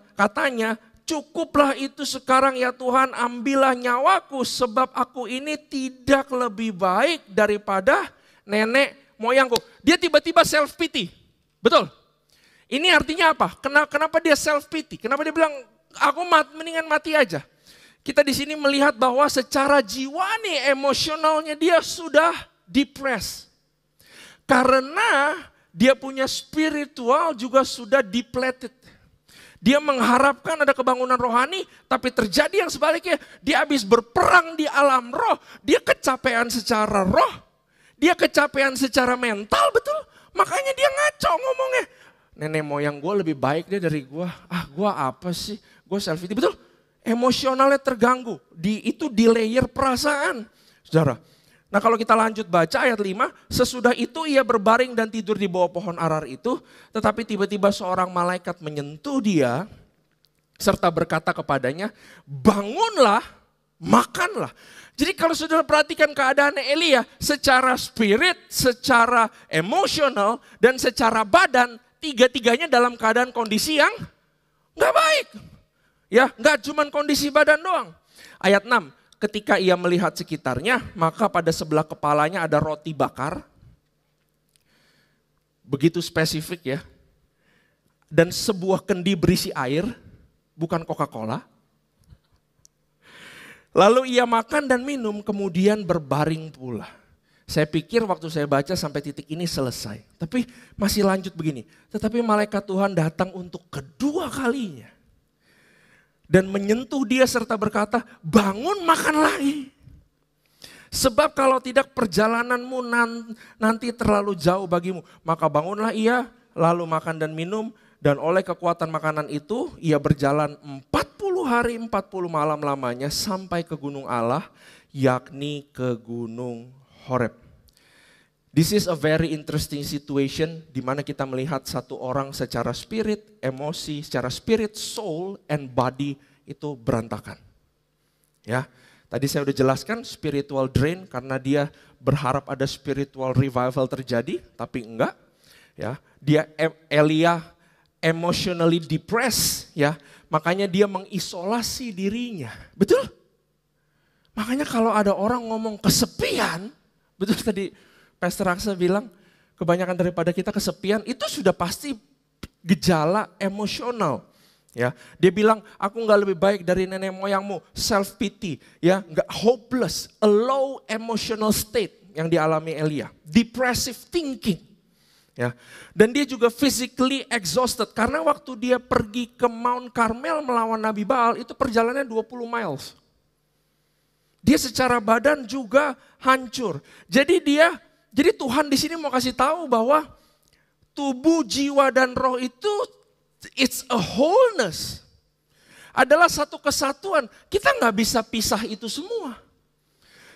cukuplah itu sekarang ya Tuhan, ambillah nyawaku sebab aku ini tidak lebih baik daripada nenek moyangku. Dia tiba-tiba self pity. Betul? Ini artinya apa? Kenapa dia self pity? Kenapa dia bilang aku mendingan mati aja? Kita di sini melihat bahwa secara jiwani, emosionalnya dia sudah depressed. Karena dia punya spiritual juga sudah depleted. Dia mengharapkan ada kebangunan rohani, tapi terjadi yang sebaliknya. Dia habis berperang di alam roh, dia kecapean secara roh, dia kecapean secara mental, betul. Makanya dia ngaco ngomongnya. Nenek moyang gue lebih baik deh dari gue. Gue apa sih? Gue self-pity, betul. Emosionalnya terganggu, itu di layer perasaan. Saudara, nah kalau kita lanjut baca ayat 5, sesudah itu ia berbaring dan tidur di bawah pohon arar itu, tetapi tiba-tiba seorang malaikat menyentuh dia, serta berkata kepadanya, bangunlah, makanlah. Jadi kalau saudara perhatikan keadaan Elia, secara spirit, secara emosional, dan secara badan, tiga-tiganya dalam keadaan kondisi yang gak baik. Ya, gak cuma kondisi badan doang. Ayat 6. Ketika ia melihat sekitarnya, maka pada sebelah kepalanya ada roti bakar. Begitu spesifik ya. Dan sebuah kendi berisi air, bukan Coca-Cola. Lalu ia makan dan minum, kemudian berbaring pula. Saya pikir waktu saya baca sampai titik ini selesai. Tapi masih lanjut begini. Tetapi malaikat Tuhan datang untuk kedua kalinya. Dan menyentuh dia serta berkata, bangun makan lagi. Sebab kalau tidak perjalananmu nanti terlalu jauh bagimu. Maka bangunlah ia, lalu makan dan minum. Dan oleh kekuatan makanan itu, ia berjalan 40 hari 40 malam lamanya sampai ke gunung Allah, yakni ke gunung Horeb. This is a very interesting situation di mana kita melihat satu orang secara spirit, emosi, secara spirit, soul, and body itu berantakan. Ya, tadi saya udah jelaskan spiritual drain karena dia berharap ada spiritual revival terjadi, tapi enggak. Ya, Elia emotionally depressed, ya, makanya dia mengisolasi dirinya. Betul? Makanya kalau ada orang ngomong kesepian, betul tadi Pastor Aksa bilang, kebanyakan daripada kita kesepian, itu sudah pasti gejala emosional. Ya, dia bilang, aku nggak lebih baik dari nenek moyangmu, self pity, ya, nggak hopeless, a low emotional state yang dialami Elia, depressive thinking. Ya, dan dia juga physically exhausted karena waktu dia pergi ke Mount Carmel melawan Nabi Baal itu perjalanannya 20 miles. Dia secara badan juga hancur. Jadi Tuhan di sini mau kasih tahu bahwa tubuh, jiwa, dan roh itu it's a wholeness. Adalah satu kesatuan. Kita nggak bisa pisah itu semua.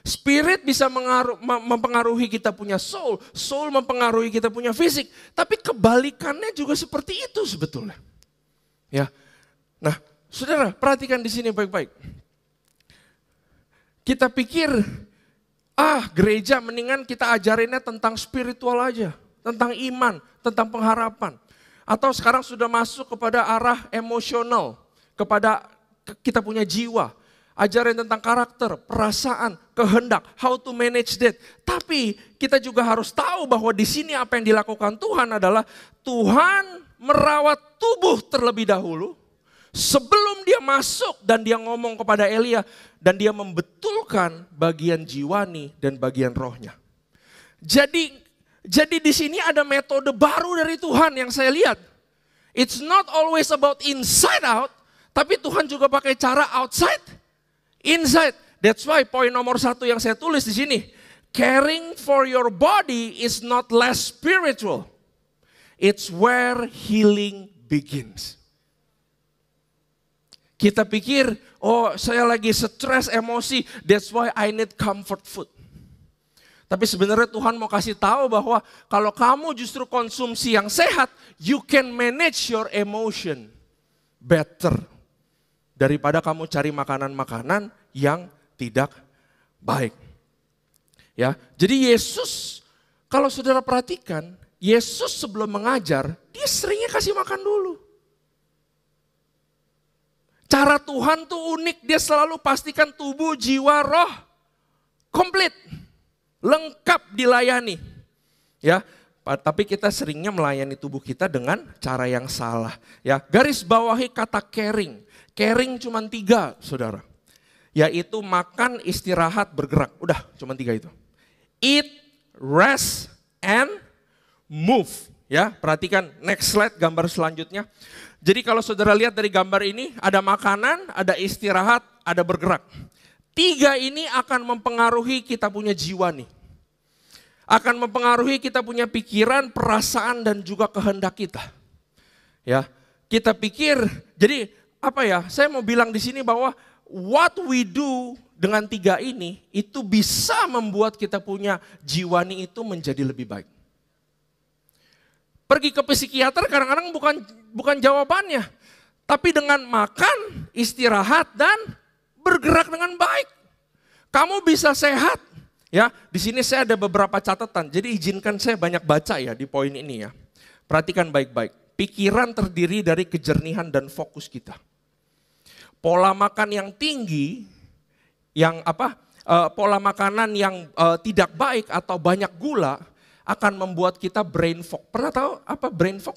Spirit bisa mempengaruhi kita punya soul mempengaruhi kita punya fisik. Tapi kebalikannya juga seperti itu sebetulnya. Ya. Nah, saudara, perhatikan di sini baik-baik. Kita pikir, gereja mendingan kita ajarinnya tentang spiritual aja, tentang iman, tentang pengharapan. Atau sekarang sudah masuk kepada arah emosional, kepada kita punya jiwa. Ajarin tentang karakter, perasaan, kehendak, how to manage that. Tapi kita juga harus tahu bahwa di sini apa yang dilakukan Tuhan adalah Tuhan merawat tubuh terlebih dahulu sebelum dia masuk dan dia ngomong kepada Elia dan dia membetulkan bagian jiwani dan bagian rohnya. Jadi di sini ada metode baru dari Tuhan yang saya lihat. It's not always about inside out, tapi Tuhan juga pakai cara outside, inside. That's why poin nomor 1 yang saya tulis di sini. Caring for your body is not less spiritual. It's where healing begins. Kita pikir, saya lagi stres, emosi, that's why I need comfort food. Tapi sebenarnya Tuhan mau kasih tahu bahwa kalau kamu justru konsumsi yang sehat, you can manage your emotion better. Daripada kamu cari makanan-makanan yang tidak baik. Ya, jadi Yesus, kalau saudara perhatikan, Yesus sebelum mengajar, dia seringnya kasih makan dulu. Cara Tuhan tuh unik, dia selalu pastikan tubuh, jiwa, roh komplit, lengkap dilayani. Ya, tapi kita seringnya melayani tubuh kita dengan cara yang salah. Ya, garis bawahi kata caring. Caring cuma 3, saudara. Yaitu makan, istirahat, bergerak. Udah, cuma 3 itu. Eat, rest, and move. Ya, perhatikan next slide, gambar selanjutnya. Jadi kalau saudara lihat dari gambar ini, ada makanan, ada istirahat, ada bergerak. 3 ini akan mempengaruhi kita punya jiwa nih. Akan mempengaruhi kita punya pikiran, perasaan, dan juga kehendak kita. Ya, kita pikir, jadi saya mau bilang di sini bahwa what we do dengan 3 ini, itu bisa membuat kita punya jiwani itu menjadi lebih baik. Pergi ke psikiater kadang-kadang bukan jawabannya. Tapi dengan makan, istirahat, dan bergerak dengan baik. Kamu bisa sehat. Ya, di sini saya ada beberapa catatan. Jadi izinkan saya banyak baca ya di poin ini ya. Perhatikan baik-baik. Pikiran terdiri dari kejernihan dan fokus kita. Pola makan yang tinggi, pola makanan yang tidak baik atau banyak gula akan membuat kita brain fog. Pernah tahu apa brain fog?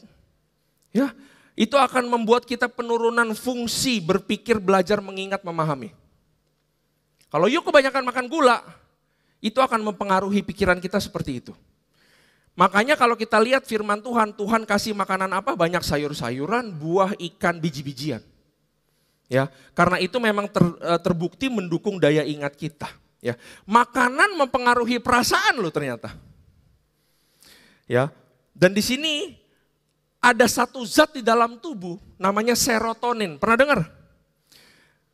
Ya, itu akan membuat kita penurunan fungsi berpikir, belajar, mengingat, memahami. Kalau kebanyakan makan gula, itu akan mempengaruhi pikiran kita seperti itu. Makanya kalau kita lihat firman Tuhan, Tuhan kasih makanan apa? Banyak sayur-sayuran, buah, ikan, biji-bijian. Ya, karena itu memang terbukti mendukung daya ingat kita. Ya, makanan mempengaruhi perasaan loh ternyata. Ya, dan di sini ada satu zat di dalam tubuh namanya serotonin. Pernah dengar?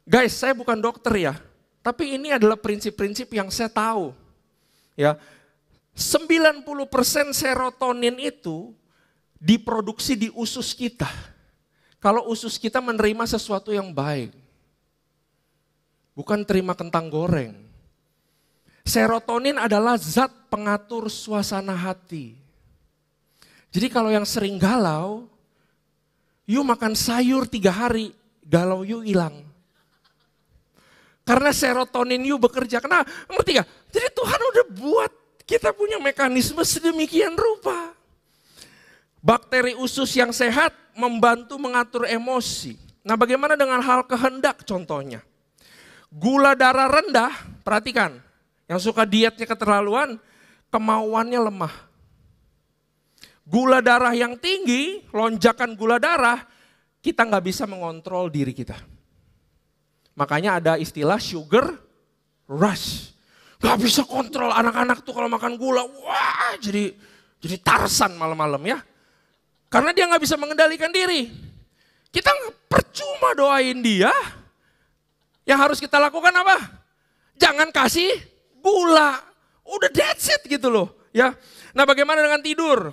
Guys, saya bukan dokter ya, tapi ini adalah prinsip-prinsip yang saya tahu. Ya, 90% serotonin itu diproduksi di usus kita. Kalau usus kita menerima sesuatu yang baik, bukan terima kentang goreng. Serotonin adalah zat pengatur suasana hati. Jadi kalau yang sering galau, makan sayur 3 hari, galau hilang. Karena serotonin bekerja, kenapa? Ngerti gak? Jadi Tuhan udah buat kita punya mekanisme sedemikian rupa. Bakteri usus yang sehat membantu mengatur emosi. Nah, bagaimana dengan hal kehendak contohnya? Gula darah rendah, perhatikan. Yang suka dietnya keterlaluan, kemauannya lemah. Gula darah yang tinggi, lonjakan gula darah, kita nggak bisa mengontrol diri kita. Makanya ada istilah sugar rush. Gak bisa kontrol anak-anak tuh kalau makan gula, wah jadi Tarsan malam-malam ya. Karena dia gak bisa mengendalikan diri. Kita percuma doain dia. Yang harus kita lakukan apa? Jangan kasih gula. Udah that's it gitu loh. Ya. Nah, bagaimana dengan tidur?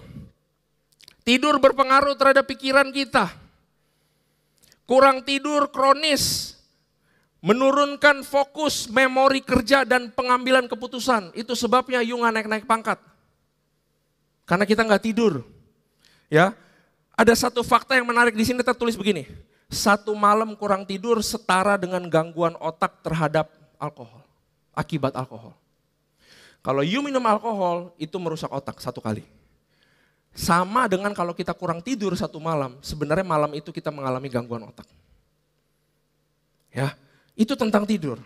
Tidur berpengaruh terhadap pikiran kita. kurang tidur kronis, menurunkan fokus, memori kerja, dan pengambilan keputusan. Itu sebabnya you nggak naik-naik pangkat. Karena kita nggak tidur. Ya, ada satu fakta yang menarik di sini tertulis begini. 1 malam kurang tidur setara dengan gangguan otak terhadap alkohol. Akibat alkohol. Kalau you minum alkohol, itu merusak otak 1 kali. Sama dengan kalau kita kurang tidur 1 malam, sebenarnya malam itu kita mengalami gangguan otak. Ya, itu tentang tidur.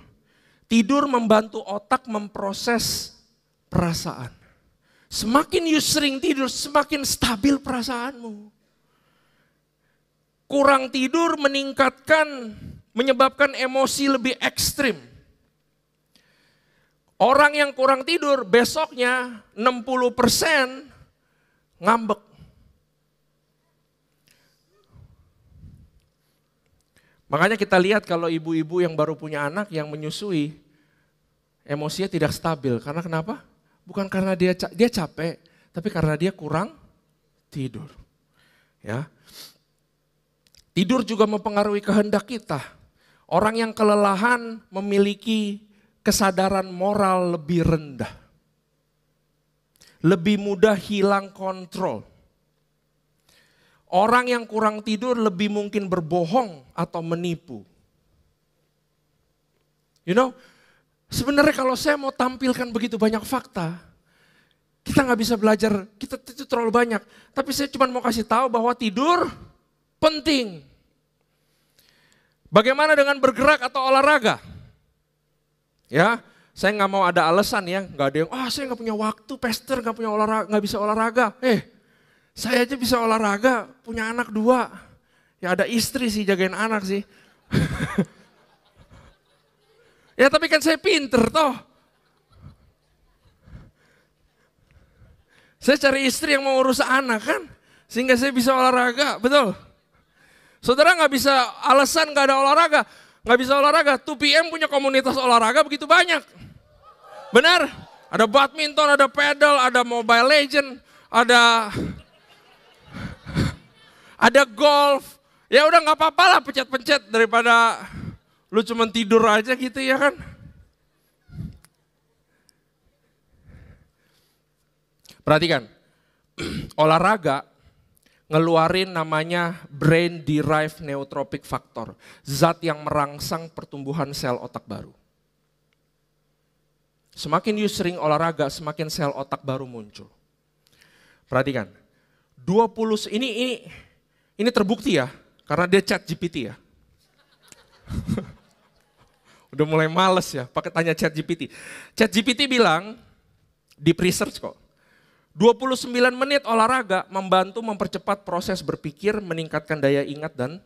Tidur membantu otak memproses perasaan. Semakin you sering tidur, semakin stabil perasaanmu. Kurang tidur menyebabkan emosi lebih ekstrim. Orang yang kurang tidur besoknya 60% ngambek. Makanya kita lihat kalau ibu-ibu yang baru punya anak yang menyusui, emosinya tidak stabil. Karena kenapa? Bukan karena dia capek, tapi karena dia kurang tidur. Ya. Tidur juga mempengaruhi kehendak kita. Orang yang kelelahan memiliki kesadaran moral lebih rendah. Lebih mudah hilang kontrol. Orang yang kurang tidur lebih mungkin berbohong atau menipu. You know, sebenarnya kalau saya mau tampilkan begitu banyak fakta, kita nggak bisa belajar, kita itu terlalu banyak. Tapi saya cuma mau kasih tahu bahwa tidur penting. Bagaimana dengan bergerak atau olahraga? Ya, saya nggak mau ada alasan ya, nggak ada yang, saya nggak punya waktu, pastor nggak punya olahraga, nggak bisa olahraga. Saya aja bisa olahraga, punya anak 2. Ya ada istri sih jagain anak sih. Ya tapi kan saya pinter toh. Saya cari istri yang mau urus anak kan, sehingga saya bisa olahraga, betul. Saudara nggak bisa alasan nggak ada olahraga, nggak bisa olahraga. 2PM punya komunitas olahraga begitu banyak. Benar? Ada badminton, ada pedal, ada Mobile Legend, ada golf. Ya udah nggak apa-apa lah pencet-pencet daripada lu cuma tidur aja gitu ya kan. Perhatikan, olahraga ngeluarin namanya brain derived neurotrophic factor, zat yang merangsang pertumbuhan sel otak baru. Semakin you sering olahraga, semakin sel otak baru muncul. Perhatikan, 20 ini terbukti ya, karena dia ChatGPT ya. Udah mulai males ya, pakai tanya ChatGPT. ChatGPT bilang di research kok, 29 menit olahraga membantu mempercepat proses berpikir, meningkatkan daya ingat dan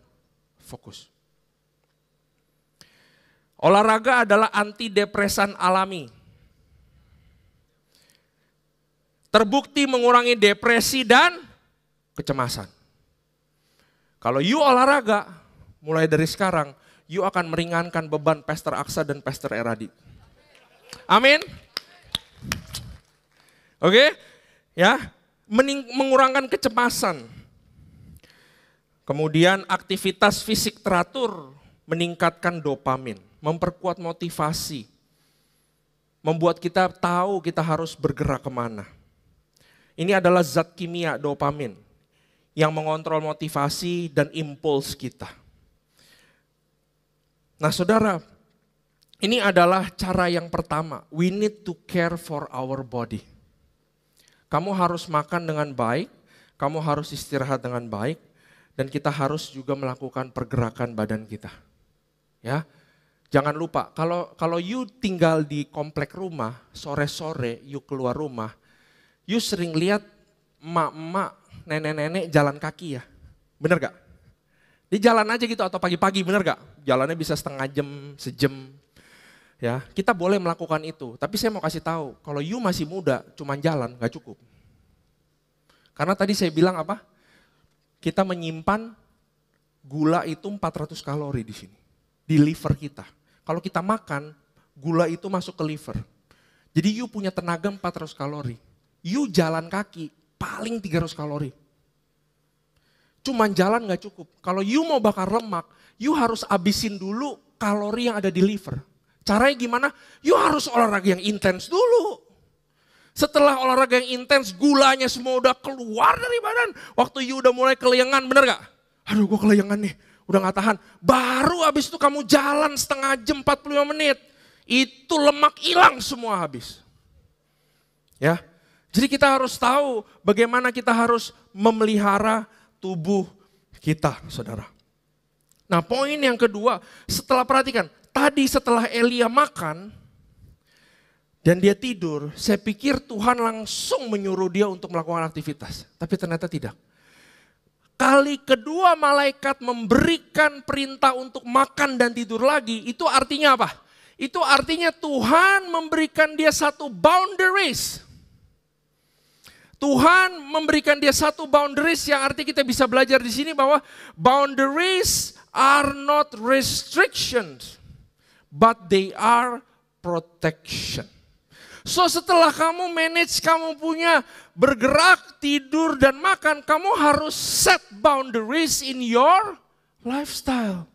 fokus. Olahraga adalah antidepresan alami. Terbukti mengurangi depresi dan kecemasan. Kalau you olahraga, mulai dari sekarang, you akan meringankan beban Pastor Aksa dan Pastor Eradi. Amin. Oke, ya, mengurangkan kecemasan. Kemudian aktivitas fisik teratur meningkatkan dopamin, memperkuat motivasi, membuat kita tahu kita harus bergerak kemana. Ini adalah zat kimia dopamin yang mengontrol motivasi dan impuls kita. Nah saudara, ini adalah cara yang pertama. We need to care for our body. Kamu harus makan dengan baik, kamu harus istirahat dengan baik, dan kita harus juga melakukan pergerakan badan kita. Ya, jangan lupa kalau you tinggal di komplek rumah, sore-sore you keluar rumah, you sering lihat emak-emak, nenek-nenek jalan kaki ya, bener gak? Di jalan aja gitu atau pagi-pagi, bener gak? Jalannya bisa setengah jam, sejam. Ya, kita boleh melakukan itu, tapi saya mau kasih tahu, kalau you masih muda, cuman jalan gak cukup. Karena tadi saya bilang apa? Kita menyimpan gula itu 400 kalori di sini, di liver kita. Kalau kita makan, gula itu masuk ke liver. Jadi you punya tenaga 400 kalori. You jalan kaki, paling 300 kalori. cuman jalan gak cukup. Kalau you mau bakar lemak, you harus abisin dulu kalori yang ada di liver. Caranya gimana? You harus olahraga yang intens dulu. Setelah olahraga yang intens, gulanya semua udah keluar dari badan. Waktu you udah mulai kelayangan, bener gak? Aduh gue kelayangan nih, udah gak tahan. Baru abis itu kamu jalan setengah jam, 45 menit. Itu lemak hilang semua habis. Ya, jadi kita harus tahu bagaimana kita harus memelihara tubuh kita, saudara. Nah poin yang kedua, setelah perhatikan, tadi setelah Elia makan dan dia tidur, saya pikir Tuhan langsung menyuruh dia untuk melakukan aktivitas. Tapi ternyata tidak. Kali kedua malaikat memberikan perintah untuk makan dan tidur lagi, itu artinya apa? Itu artinya Tuhan memberikan dia satu boundaries. Tuhan memberikan dia satu boundaries yang artinya kita bisa belajar di sini bahwa boundaries are not restrictions, but they are protection. So setelah kamu manage, kamu punya bergerak, tidur dan makan, kamu harus set boundaries in your lifestyle.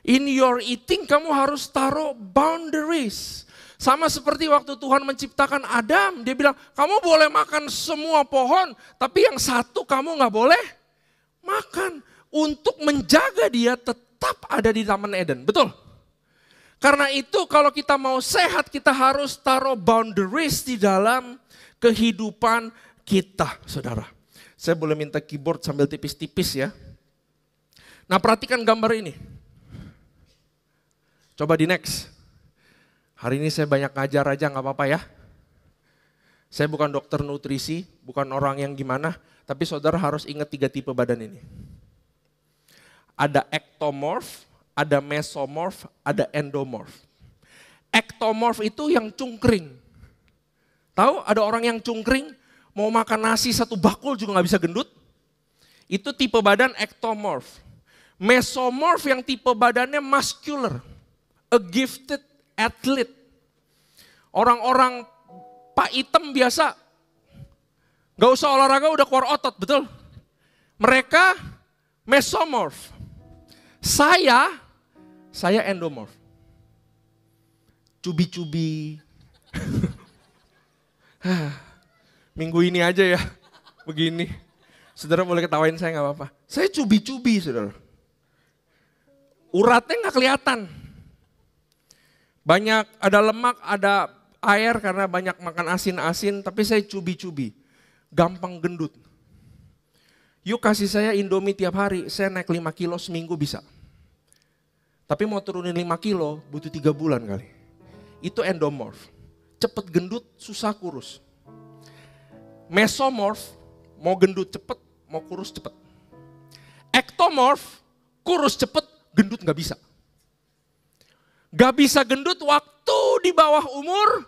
In your eating kamu harus taruh boundaries. Sama seperti waktu Tuhan menciptakan Adam, dia bilang kamu boleh makan semua pohon, tapi yang satu kamu gak boleh makan. Untuk menjaga dia tetap ada di Taman Eden, betul? Karena itu kalau kita mau sehat, kita harus taruh boundaries di dalam kehidupan kita, saudara. Saya boleh minta keyboard sambil tipis-tipis ya. Nah perhatikan gambar ini. Coba di next. Hari ini saya banyak ngajar aja gak apa-apa ya. Saya bukan dokter nutrisi, bukan orang yang gimana. Tapi saudara harus ingat 3 tipe badan ini. Ada ectomorph, ada mesomorph, ada endomorph. Ectomorph itu yang cungkring. Tahu ada orang yang cungkring, mau makan nasi 1 bakul juga gak bisa gendut. Itu tipe badan ectomorph. Mesomorph yang tipe badannya muscular. A gifted athlete. Orang-orang Pak Item biasa gak usah olahraga udah keluar otot, betul? Mereka mesomorph. Saya endomorph. Cubi-cubi. Minggu ini aja ya, begini. Saudara boleh ketawain saya gak apa-apa. Saya cubi-cubi, saudara. Uratnya gak kelihatan. Banyak, ada lemak, ada air karena banyak makan asin-asin, tapi saya cubi-cubi. Gampang gendut. Yuk kasih saya Indomie tiap hari, saya naik 5 kilo seminggu bisa. Tapi mau turunin 5 kilo butuh 3 bulan kali. Itu endomorph. Cepet gendut, susah kurus. Mesomorph, mau gendut cepet, mau kurus cepet. Ectomorph, kurus cepet, gendut gak bisa. Gak bisa gendut waktu di bawah umur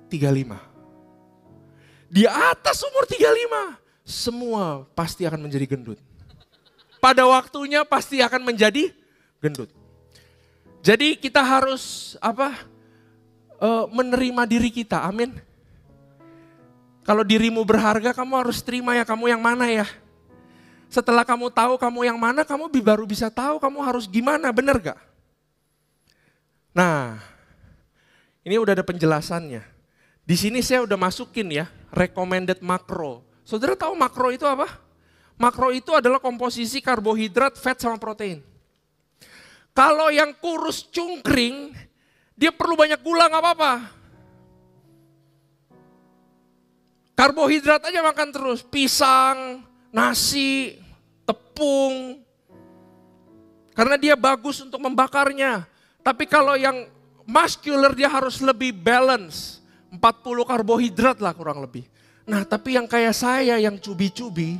35. Di atas umur 35, semua pasti akan menjadi gendut. Pada waktunya pasti akan menjadi gendut. Jadi kita harus menerima diri kita, amin. Kalau dirimu berharga, kamu harus terima ya kamu yang mana ya. Setelah kamu tahu kamu yang mana, kamu baru bisa tahu kamu harus gimana, bener gak? Nah, ini udah ada penjelasannya. Di sini saya udah masukin ya, recommended makro. Saudara tahu makro itu apa? Makro itu adalah komposisi karbohidrat, fat sama protein. Kalau yang kurus cungkring, dia perlu banyak gula gak apa-apa. Karbohidrat aja makan terus, pisang, nasi, tepung. Karena dia bagus untuk membakarnya. Tapi kalau yang muscular dia harus lebih balance. 40 karbohidrat lah kurang lebih. Nah tapi yang kayak saya yang cubi-cubi,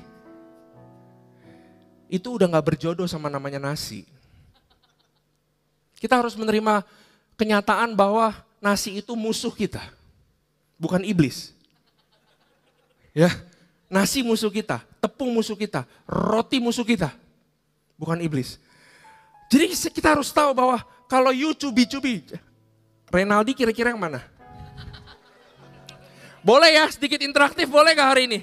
itu udah gak berjodoh sama namanya nasi. Kita harus menerima kenyataan bahwa nasi itu musuh kita. Bukan iblis. Ya, nasi musuh kita, tepung musuh kita, roti musuh kita. Bukan iblis. Jadi kita harus tahu bahwa kalau you cubi-cubi, Renaldi kira-kira yang mana? Boleh ya sedikit interaktif, boleh gak hari ini?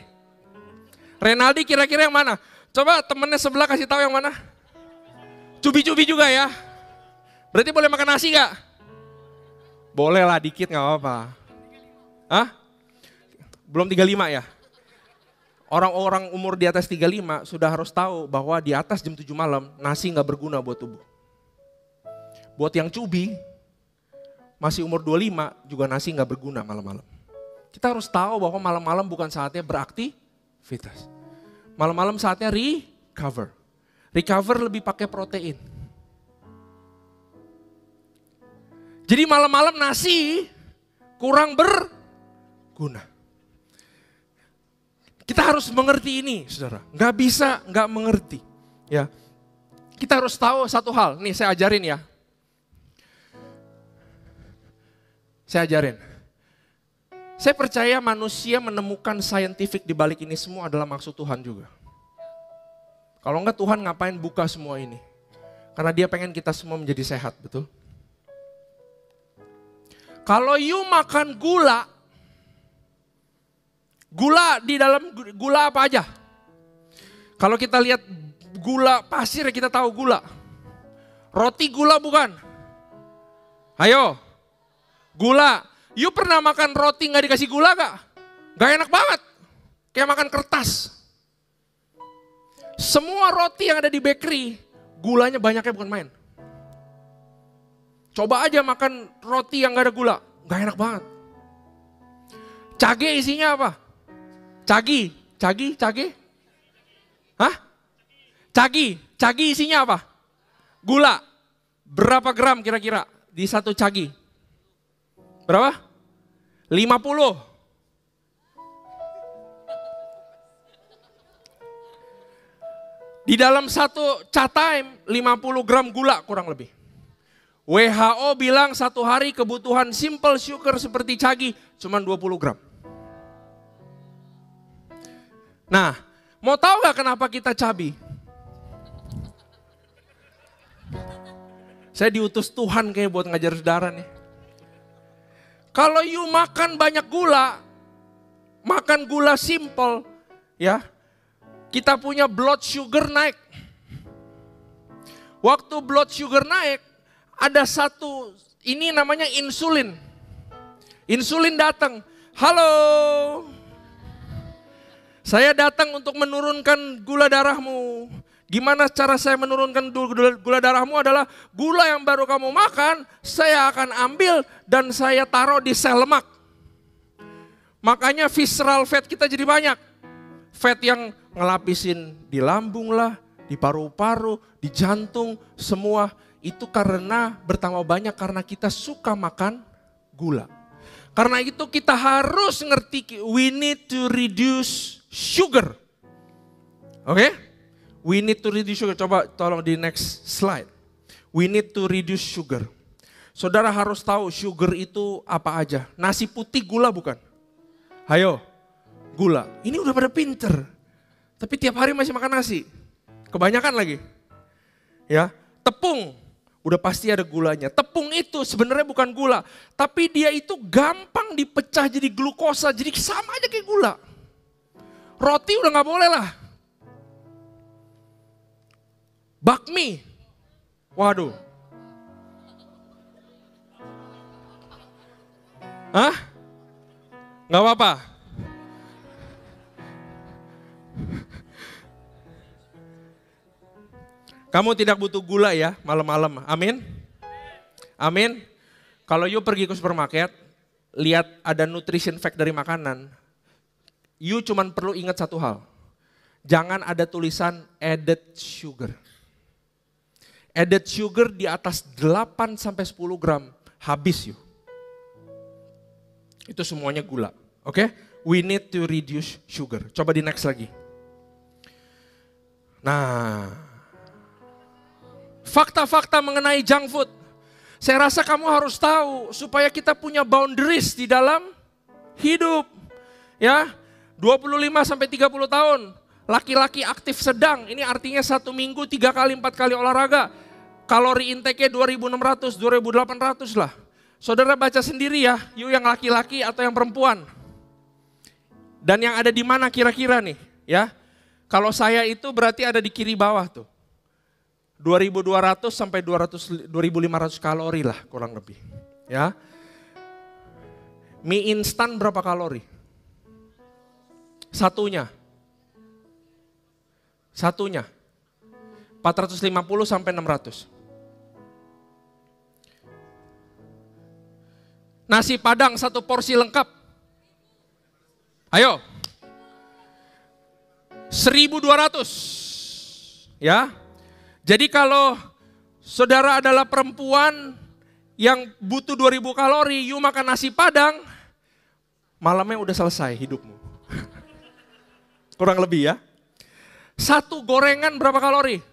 Renaldi kira-kira yang mana? Coba temennya sebelah kasih tahu yang mana. Cubi-cubi juga ya. Berarti boleh makan nasi gak? Boleh lah dikit gak apa-apa. Hah? Belum 35 ya? Orang-orang umur di atas 35 sudah harus tahu bahwa di atas jam 7 malam nasi gak berguna buat tubuh. Buat yang cubi, masih umur 25 juga nasi gak berguna malam-malam. Kita harus tahu bahwa malam-malam bukan saatnya beraktivitas. Malam-malam saatnya recover. Recover lebih pakai protein. Jadi malam-malam nasi kurang berguna. Kita harus mengerti ini, saudara. Gak bisa gak mengerti. Ya, kita harus tahu satu hal. Nih saya ajarin ya. Saya ajarin. Saya percaya manusia menemukan saintifik di balik ini semua adalah maksud Tuhan juga. Kalau enggak Tuhan ngapain buka semua ini? Karena dia pengen kita semua menjadi sehat, betul? Kalau you makan gula di dalam gula apa aja? Kalau kita lihat gula pasir kita tahu gula. Roti gula bukan? Ayo, gula. You pernah makan roti gak dikasih gula gak? Gak enak banget, kayak makan kertas. Semua roti yang ada di bakery, gulanya banyaknya bukan main. Coba aja makan roti yang gak ada gula, gak enak banget. Cage isinya apa? Cagi? Hah? Cagi isinya apa? Gula. Berapa gram kira-kira di satu cagi? Berapa? 50. Di dalam satu cat time 50 gram gula kurang lebih. WHO bilang satu hari kebutuhan simple sugar seperti cagi cuma 20 gram. Nah, mau tahu gak kenapa kita cabi? Saya diutus Tuhan kayak buat ngajar saudara nih. Kalau you makan banyak gula, makan gula simple, ya, kita punya blood sugar naik. Waktu blood sugar naik, ada satu, ini namanya insulin. Insulin datang, halo, saya datang untuk menurunkan gula darahmu. Gimana cara saya menurunkan gula darahmu adalah gula yang baru kamu makan, saya akan ambil dan saya taruh di sel lemak. Makanya visceral fat kita jadi banyak. Fat yang ngelapisin di lambung lah, di paru-paru, di jantung, semua itu karena bertambah banyak karena kita suka makan gula. Karena itu kita harus ngerti, we need to reduce sugar. Oke? We need to reduce sugar. Coba tolong di next slide. We need to reduce sugar. Saudara harus tahu sugar itu apa aja. Nasi putih gula bukan? Hayo, gula. Ini udah pada pinter. Tapi tiap hari masih makan nasi. Kebanyakan lagi. Ya, tepung. Udah pasti ada gulanya. Tepung itu sebenarnya bukan gula. Tapi dia itu gampang dipecah jadi glukosa. Jadi sama aja kayak gula. Roti udah gak boleh lah. Bakmi. Waduh. Hah? Gak apa-apa. Kamu tidak butuh gula ya malam-malam. Amin. Amin. Kalau you pergi ke supermarket, lihat ada nutrition fact dari makanan. You cuman perlu ingat satu hal. Jangan ada tulisan added sugar. Added sugar di atas 8-10 gram habis you. Itu semuanya gula. Oke? We need to reduce sugar. Coba di next lagi. Nah, fakta-fakta mengenai junk food. Saya rasa kamu harus tahu supaya kita punya boundaries di dalam hidup. Ya, 25-30 tahun. Laki-laki aktif sedang, ini artinya 1 minggu 3 kali 4 kali olahraga. Kalori intake-nya 2.600, 2.800 lah. Saudara baca sendiri ya, you yang laki-laki atau yang perempuan. Dan yang ada di mana kira-kira nih, ya. Kalau saya itu berarti ada di kiri bawah tuh. 2.200 sampai 2.500 kalori lah kurang lebih. Ya. Mie instan berapa kalori? Satunya 450 sampai 600. Nasi Padang satu porsi lengkap. Ayo. 1.200. Ya. Jadi kalau saudara adalah perempuan yang butuh 2.000 kalori, you makan nasi Padang, malamnya udah selesai hidupmu. Kurang lebih ya. Satu gorengan berapa kalori?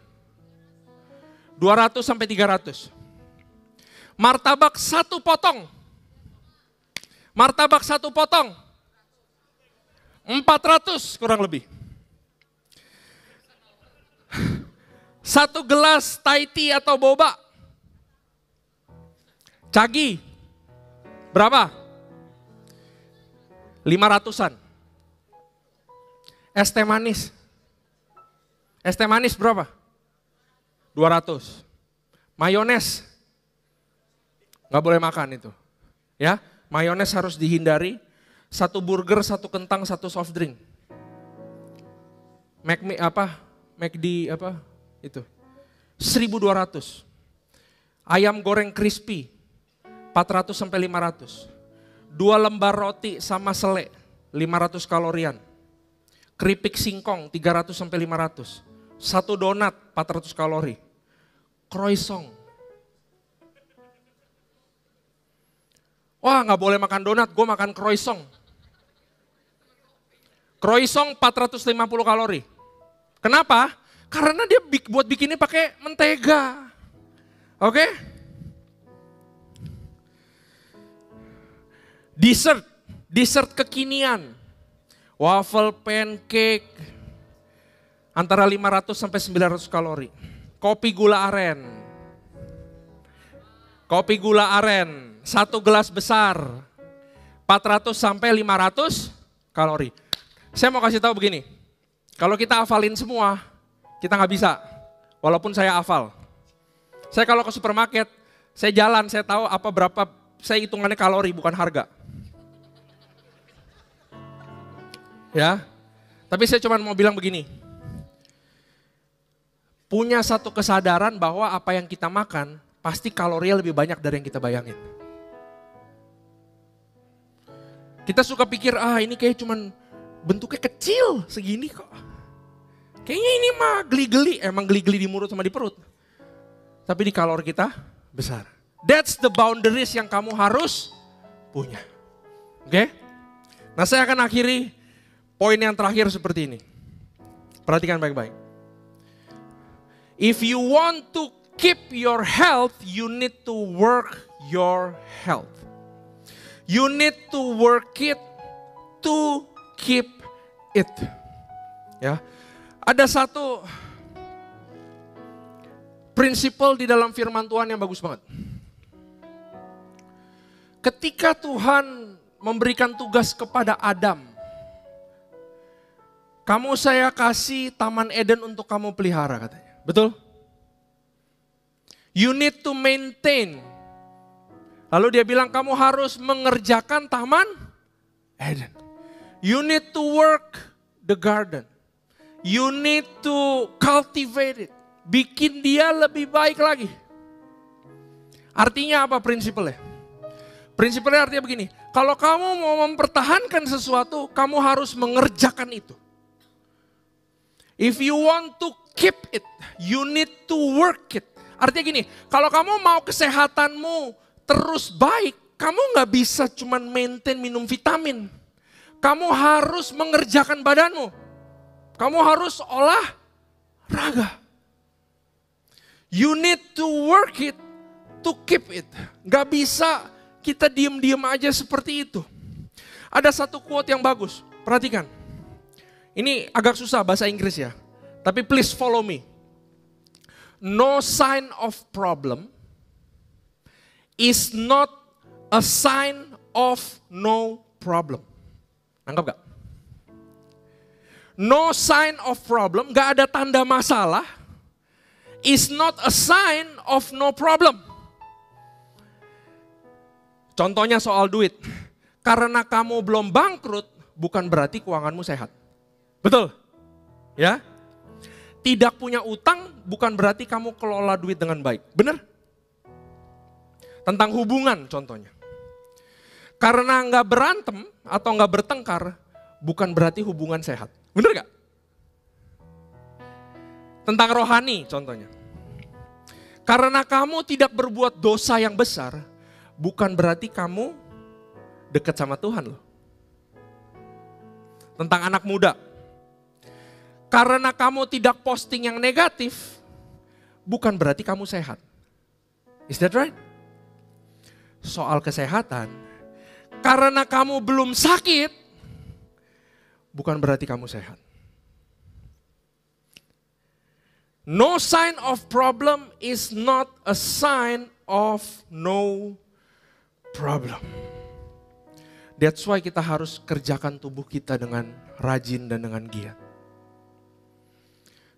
200 sampai 300. Martabak satu potong. 400 kurang lebih. Satu gelas Thai tea atau boba. Cagi. Berapa? 500-an. Es teh manis. Es teh manis berapa? 200. Mayones. Nggak boleh makan itu. Ya, mayones harus dihindari. Satu burger, satu kentang, satu soft drink. McD itu 1.200. Ayam goreng crispy 400 sampai 500. 2 lembar roti sama selai 500 kalorian. Keripik singkong 300 sampai 500. Satu donat 400 kalori. Croissant. Wah, nggak boleh makan donat, gue makan croissant. Croissant 450 kalori. Kenapa? Karena dia buat bikinnya pakai mentega. Oke? Dessert kekinian. Waffle, pancake, antara 500 sampai 900 kalori. Kopi gula aren, satu gelas besar, 400 sampai 500 kalori. Saya mau kasih tahu begini, kalau kita hafalin semua, kita nggak bisa, walaupun saya hafal. Saya kalau ke supermarket, saya jalan, saya tahu berapa, saya hitungannya kalori bukan harga. Ya, tapi saya cuma mau bilang begini, punya satu kesadaran bahwa apa yang kita makan, pasti kalorinya lebih banyak dari yang kita bayangin. Kita suka pikir, ini kayak cuman bentuknya kecil segini kok. Kayaknya ini mah geli-geli, emang geli-geli di mulut sama di perut. Tapi di kalori kita besar. That's the boundaries yang kamu harus punya. Oke? Nah, saya akan akhiri poin yang terakhir seperti ini. Perhatikan baik-baik. If you want to keep your health, you need to work your health. You need to work it to keep it. Ya. Ada satu prinsipal di dalam firman Tuhan yang bagus banget. Ketika Tuhan memberikan tugas kepada Adam, kamu saya kasih Taman Eden untuk kamu pelihara katanya. Betul? You need to maintain. Lalu dia bilang kamu harus mengerjakan Taman Eden. You need to work the garden. You need to cultivate it. Bikin dia lebih baik lagi. Artinya apa prinsipnya? Prinsipnya artinya begini. Kalau kamu mau mempertahankan sesuatu, kamu harus mengerjakan itu. If you want to keep it, you need to work it. Artinya gini, kalau kamu mau kesehatanmu terus baik, kamu gak bisa cuma maintain minum vitamin. Kamu harus mengerjakan badanmu. Kamu harus olahraga. You need to work it to keep it. Gak bisa kita diem-diem aja seperti itu. Ada satu quote yang bagus, perhatikan. Ini agak susah bahasa Inggris ya, tapi please follow me. No sign of problem is not a sign of no problem. Anggap gak? no sign of problem, gak ada tanda masalah, is not a sign of no problem. Contohnya soal duit. Karena kamu belum bangkrut, bukan berarti keuanganmu sehat. Betul? Ya? Tidak punya utang bukan berarti kamu kelola duit dengan baik. Benar? Tentang hubungan contohnya. Karena nggak berantem atau nggak bertengkar, bukan berarti hubungan sehat. Benar nggak? Tentang rohani contohnya. Karena kamu tidak berbuat dosa yang besar, bukan berarti kamu dekat sama Tuhan loh. Tentang anak muda. Karena kamu tidak posting yang negatif, bukan berarti kamu sehat. Is that right? Soal kesehatan, karena kamu belum sakit, bukan berarti kamu sehat. No sign of problem is not a sign of no problem. That's why kita harus kerjakan tubuh kita dengan rajin dan dengan giat.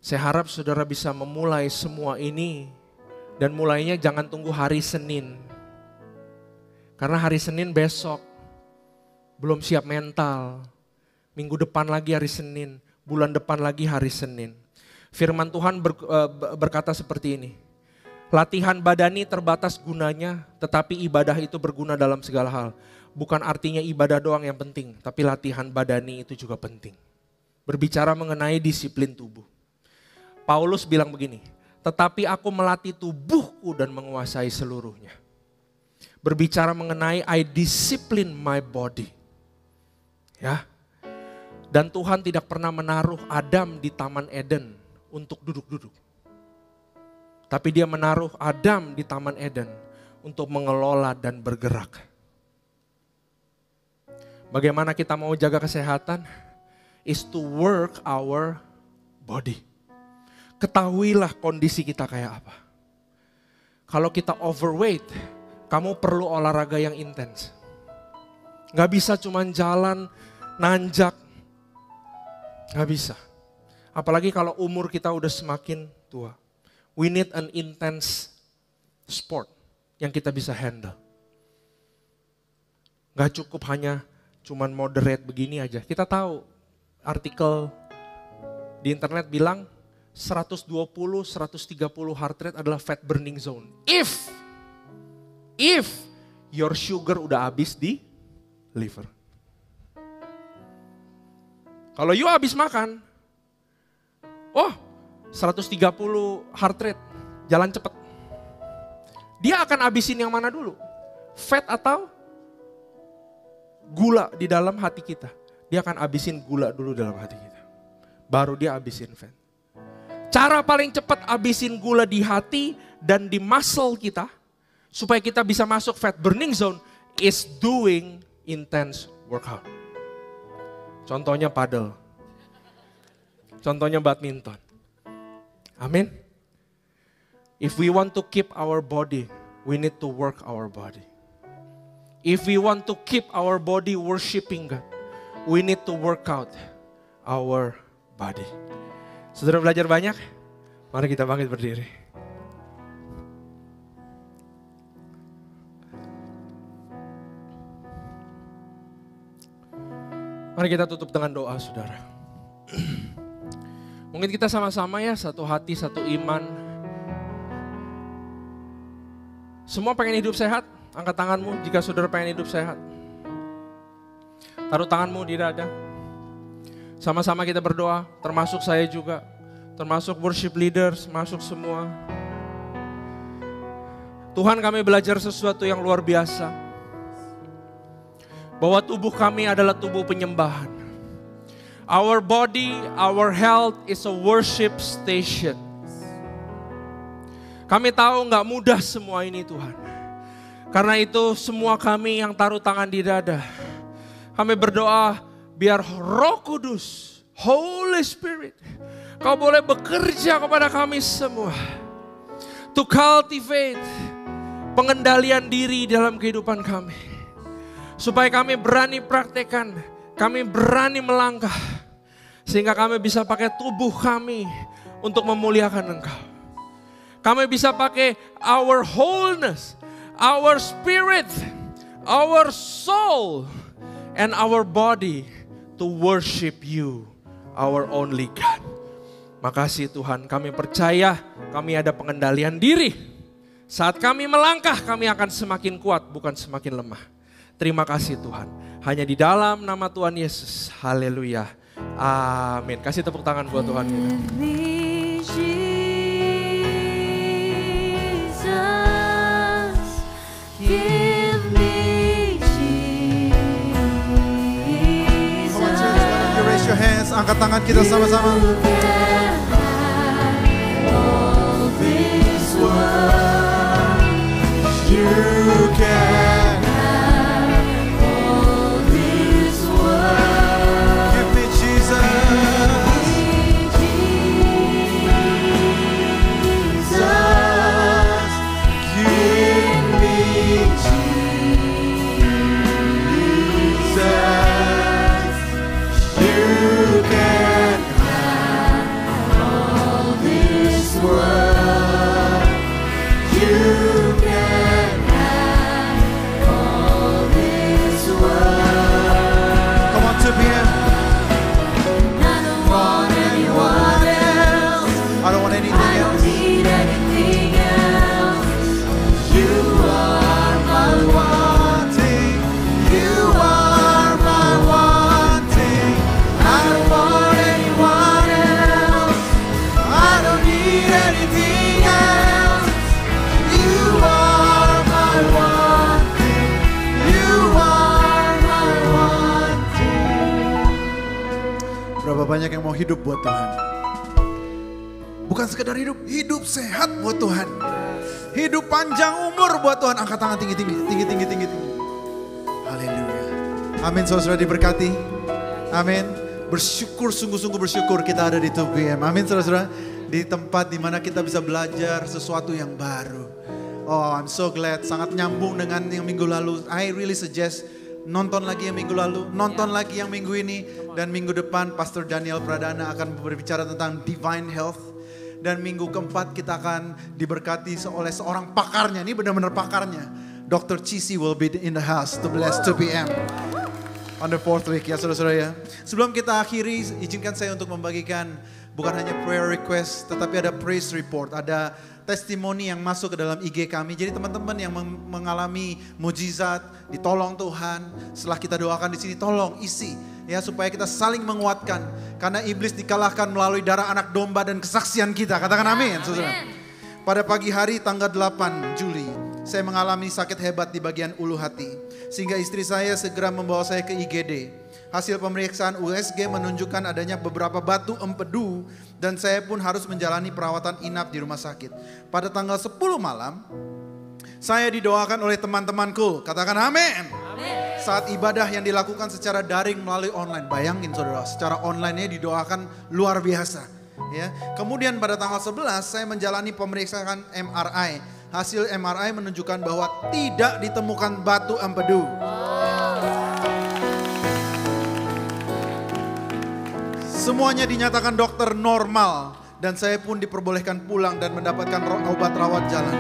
Saya harap saudara bisa memulai semua ini dan mulainya jangan tunggu hari Senin. Karena hari Senin besok belum siap mental. Minggu depan lagi hari Senin, bulan depan lagi hari Senin. Firman Tuhan berkata seperti ini. Latihan badani terbatas gunanya, tetapi ibadah itu berguna dalam segala hal. Bukan artinya ibadah doang yang penting, tapi latihan badani itu juga penting. Berbicara mengenai disiplin tubuh. Paulus bilang begini, tetapi aku melatih tubuhku dan menguasai seluruhnya. Berbicara mengenai I discipline my body. Ya. Dan Tuhan tidak pernah menaruh Adam di Taman Eden untuk duduk-duduk. Tapi dia menaruh Adam di Taman Eden untuk mengelola dan bergerak. Bagaimana kita mau jaga kesehatan? Is to work our body. Ketahuilah kondisi kita kayak apa. Kalau kita overweight, kamu perlu olahraga yang intens. Gak bisa cuman jalan, nanjak. Gak bisa. Apalagi kalau umur kita udah semakin tua. We need an intense sport yang kita bisa handle. Gak cukup hanya cuman moderate begini aja. Kita tahu artikel di internet bilang 120-130 heart rate adalah fat burning zone. If your sugar udah habis di liver. Kalau you habis makan, 130 heart rate, jalan cepet. Dia akan habisin yang mana dulu? Fat atau gula di dalam hati kita? Dia akan habisin gula dulu dalam hati kita. Baru dia habisin fat. Cara paling cepat habisin gula di hati dan di muscle kita, supaya kita bisa masuk fat burning zone, is doing intense workout. Contohnya padel. Contohnya badminton. Amin. If we want to keep our body, we need to work our body. If we want to keep our body worshiping God, we need to work out our body. Saudara belajar banyak? Mari kita bangkit berdiri. Mari kita tutup dengan doa, saudara. Mungkin kita sama-sama ya, satu hati, satu iman. Semua pengen hidup sehat? Angkat tanganmu jika saudara pengen hidup sehat. Taruh tanganmu di dada. Sama-sama kita berdoa, termasuk saya juga. Termasuk worship leaders, masuk semua. Tuhan, kami belajar sesuatu yang luar biasa. Bahwa tubuh kami adalah tubuh penyembahan. Our body, our health is a worship station. Kami tahu gak mudah semua ini Tuhan. Karena itu semua kami yang taruh tangan di dada. Kami berdoa biar Roh Kudus, Holy Spirit, Kau boleh bekerja kepada kami semua. To cultivate pengendalian diri dalam kehidupan kami. Supaya kami berani praktekkan, kami berani melangkah. Sehingga kami bisa pakai tubuh kami untuk memuliakan Engkau. Kami bisa pakai our wholeness, our spirit, our soul, and our body to worship you, our only God. Makasih Tuhan, kami percaya kami ada pengendalian diri. Saat kami melangkah, kami akan semakin kuat, bukan semakin lemah. Terima kasih Tuhan. Hanya di dalam nama Tuhan Yesus. Haleluya. Amin. Kasih tepuk tangan buat Tuhan kita. Give me Jesus. Come on church, why don't you raise your hands, angkat tangan kita sama-sama. You can have all this world. Give me Jesus. Jesus. Give me Jesus. You can have all this world. You can have all this world. Come on, 2 p.m. I don't want anyone else. I don't want anything I don't else. need anything else. You are my Wanting, you are my wanting. I don't want anyone else. I don't need anything else. You are my wanting. You are my wanting. Berapa banyak yang mau hidup buat Tuhan? Bukan sekedar hidup, hidup sehat buat Tuhan. Hidup panjang umur buat Tuhan. Angkat tangan tinggi-tinggi, tinggi-tinggi. Haleluya. Amin, saudara diberkati. Amin. Bersyukur, sungguh-sungguh bersyukur kita ada di 2PM. Amin, saudara-saudara. Di tempat dimana kita bisa belajar sesuatu yang baru. Oh, I'm so glad. Sangat nyambung dengan yang minggu lalu. I really suggest nonton lagi yang minggu lalu. Nonton lagi yang minggu ini. Dan minggu depan Pastor Daniel Pradana akan berbicara tentang divine health. Dan minggu keempat kita akan diberkati oleh seorang pakarnya. Ini benar-benar pakarnya. Dr. Chisi will be in the house to bless 2PM. On the 4th week ya saudara-saudara ya. Sebelum kita akhiri, izinkan saya untuk membagikan bukan hanya prayer request, tetapi ada praise report. Ada testimoni yang masuk ke dalam IG kami. Jadi teman-teman yang mengalami mujizat, ditolong Tuhan. Setelah kita doakan di sini, tolong isi. Ya, supaya kita saling menguatkan. Karena iblis dikalahkan melalui darah anak domba dan kesaksian kita. Katakan amin, saudara. Pada pagi hari tanggal 8 Juli, saya mengalami sakit hebat di bagian ulu hati. Sehingga istri saya segera membawa saya ke IGD. Hasil pemeriksaan USG menunjukkan adanya beberapa batu empedu. Dan saya pun harus menjalani perawatan inap di rumah sakit. Pada tanggal 10 malam, saya didoakan oleh teman-temanku. Katakan amin. Saat ibadah yang dilakukan secara daring melalui online. Bayangin saudara, secara online-nya didoakan luar biasa. Ya. Kemudian pada tanggal 11 saya menjalani pemeriksaan MRI. Hasil MRI menunjukkan bahwa tidak ditemukan batu empedu. Semuanya dinyatakan dokter normal. Dan saya pun diperbolehkan pulang dan mendapatkan obat rawat jalan.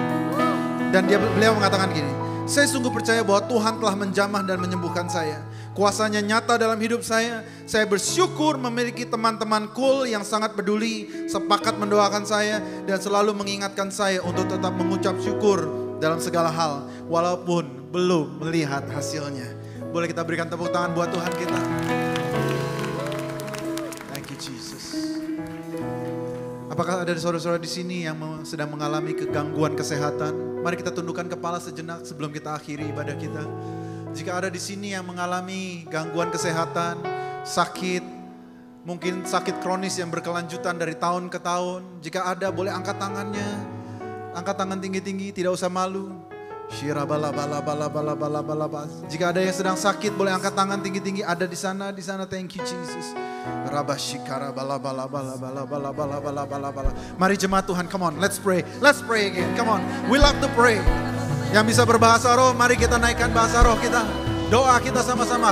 Dan beliau mengatakan gini, saya sungguh percaya bahwa Tuhan telah menjamah dan menyembuhkan saya. Kuasanya nyata dalam hidup saya. Saya bersyukur memiliki teman-teman cool yang sangat peduli, sepakat mendoakan saya dan selalu mengingatkan saya untuk tetap mengucap syukur dalam segala hal walaupun belum melihat hasilnya. Boleh kita berikan tepuk tangan buat Tuhan kita. Thank you Jesus. Apakah ada saudara-saudara di sini yang sedang mengalami kegangguan kesehatan? Mari kita tundukkan kepala sejenak sebelum kita akhiri ibadah kita. Jika ada di sini yang mengalami gangguan kesehatan, sakit, mungkin sakit kronis yang berkelanjutan dari tahun ke tahun. Jika ada boleh angkat tangannya, angkat tangan tinggi-tinggi, tidak usah malu. Jika ada yang sedang sakit boleh angkat tangan tinggi-tinggi, ada di sana, thank you Jesus. Mari jemaat Tuhan, come on, let's pray again, come on, we love to pray. Yang bisa berbahasa roh, mari kita naikkan bahasa roh kita. Doa kita sama-sama.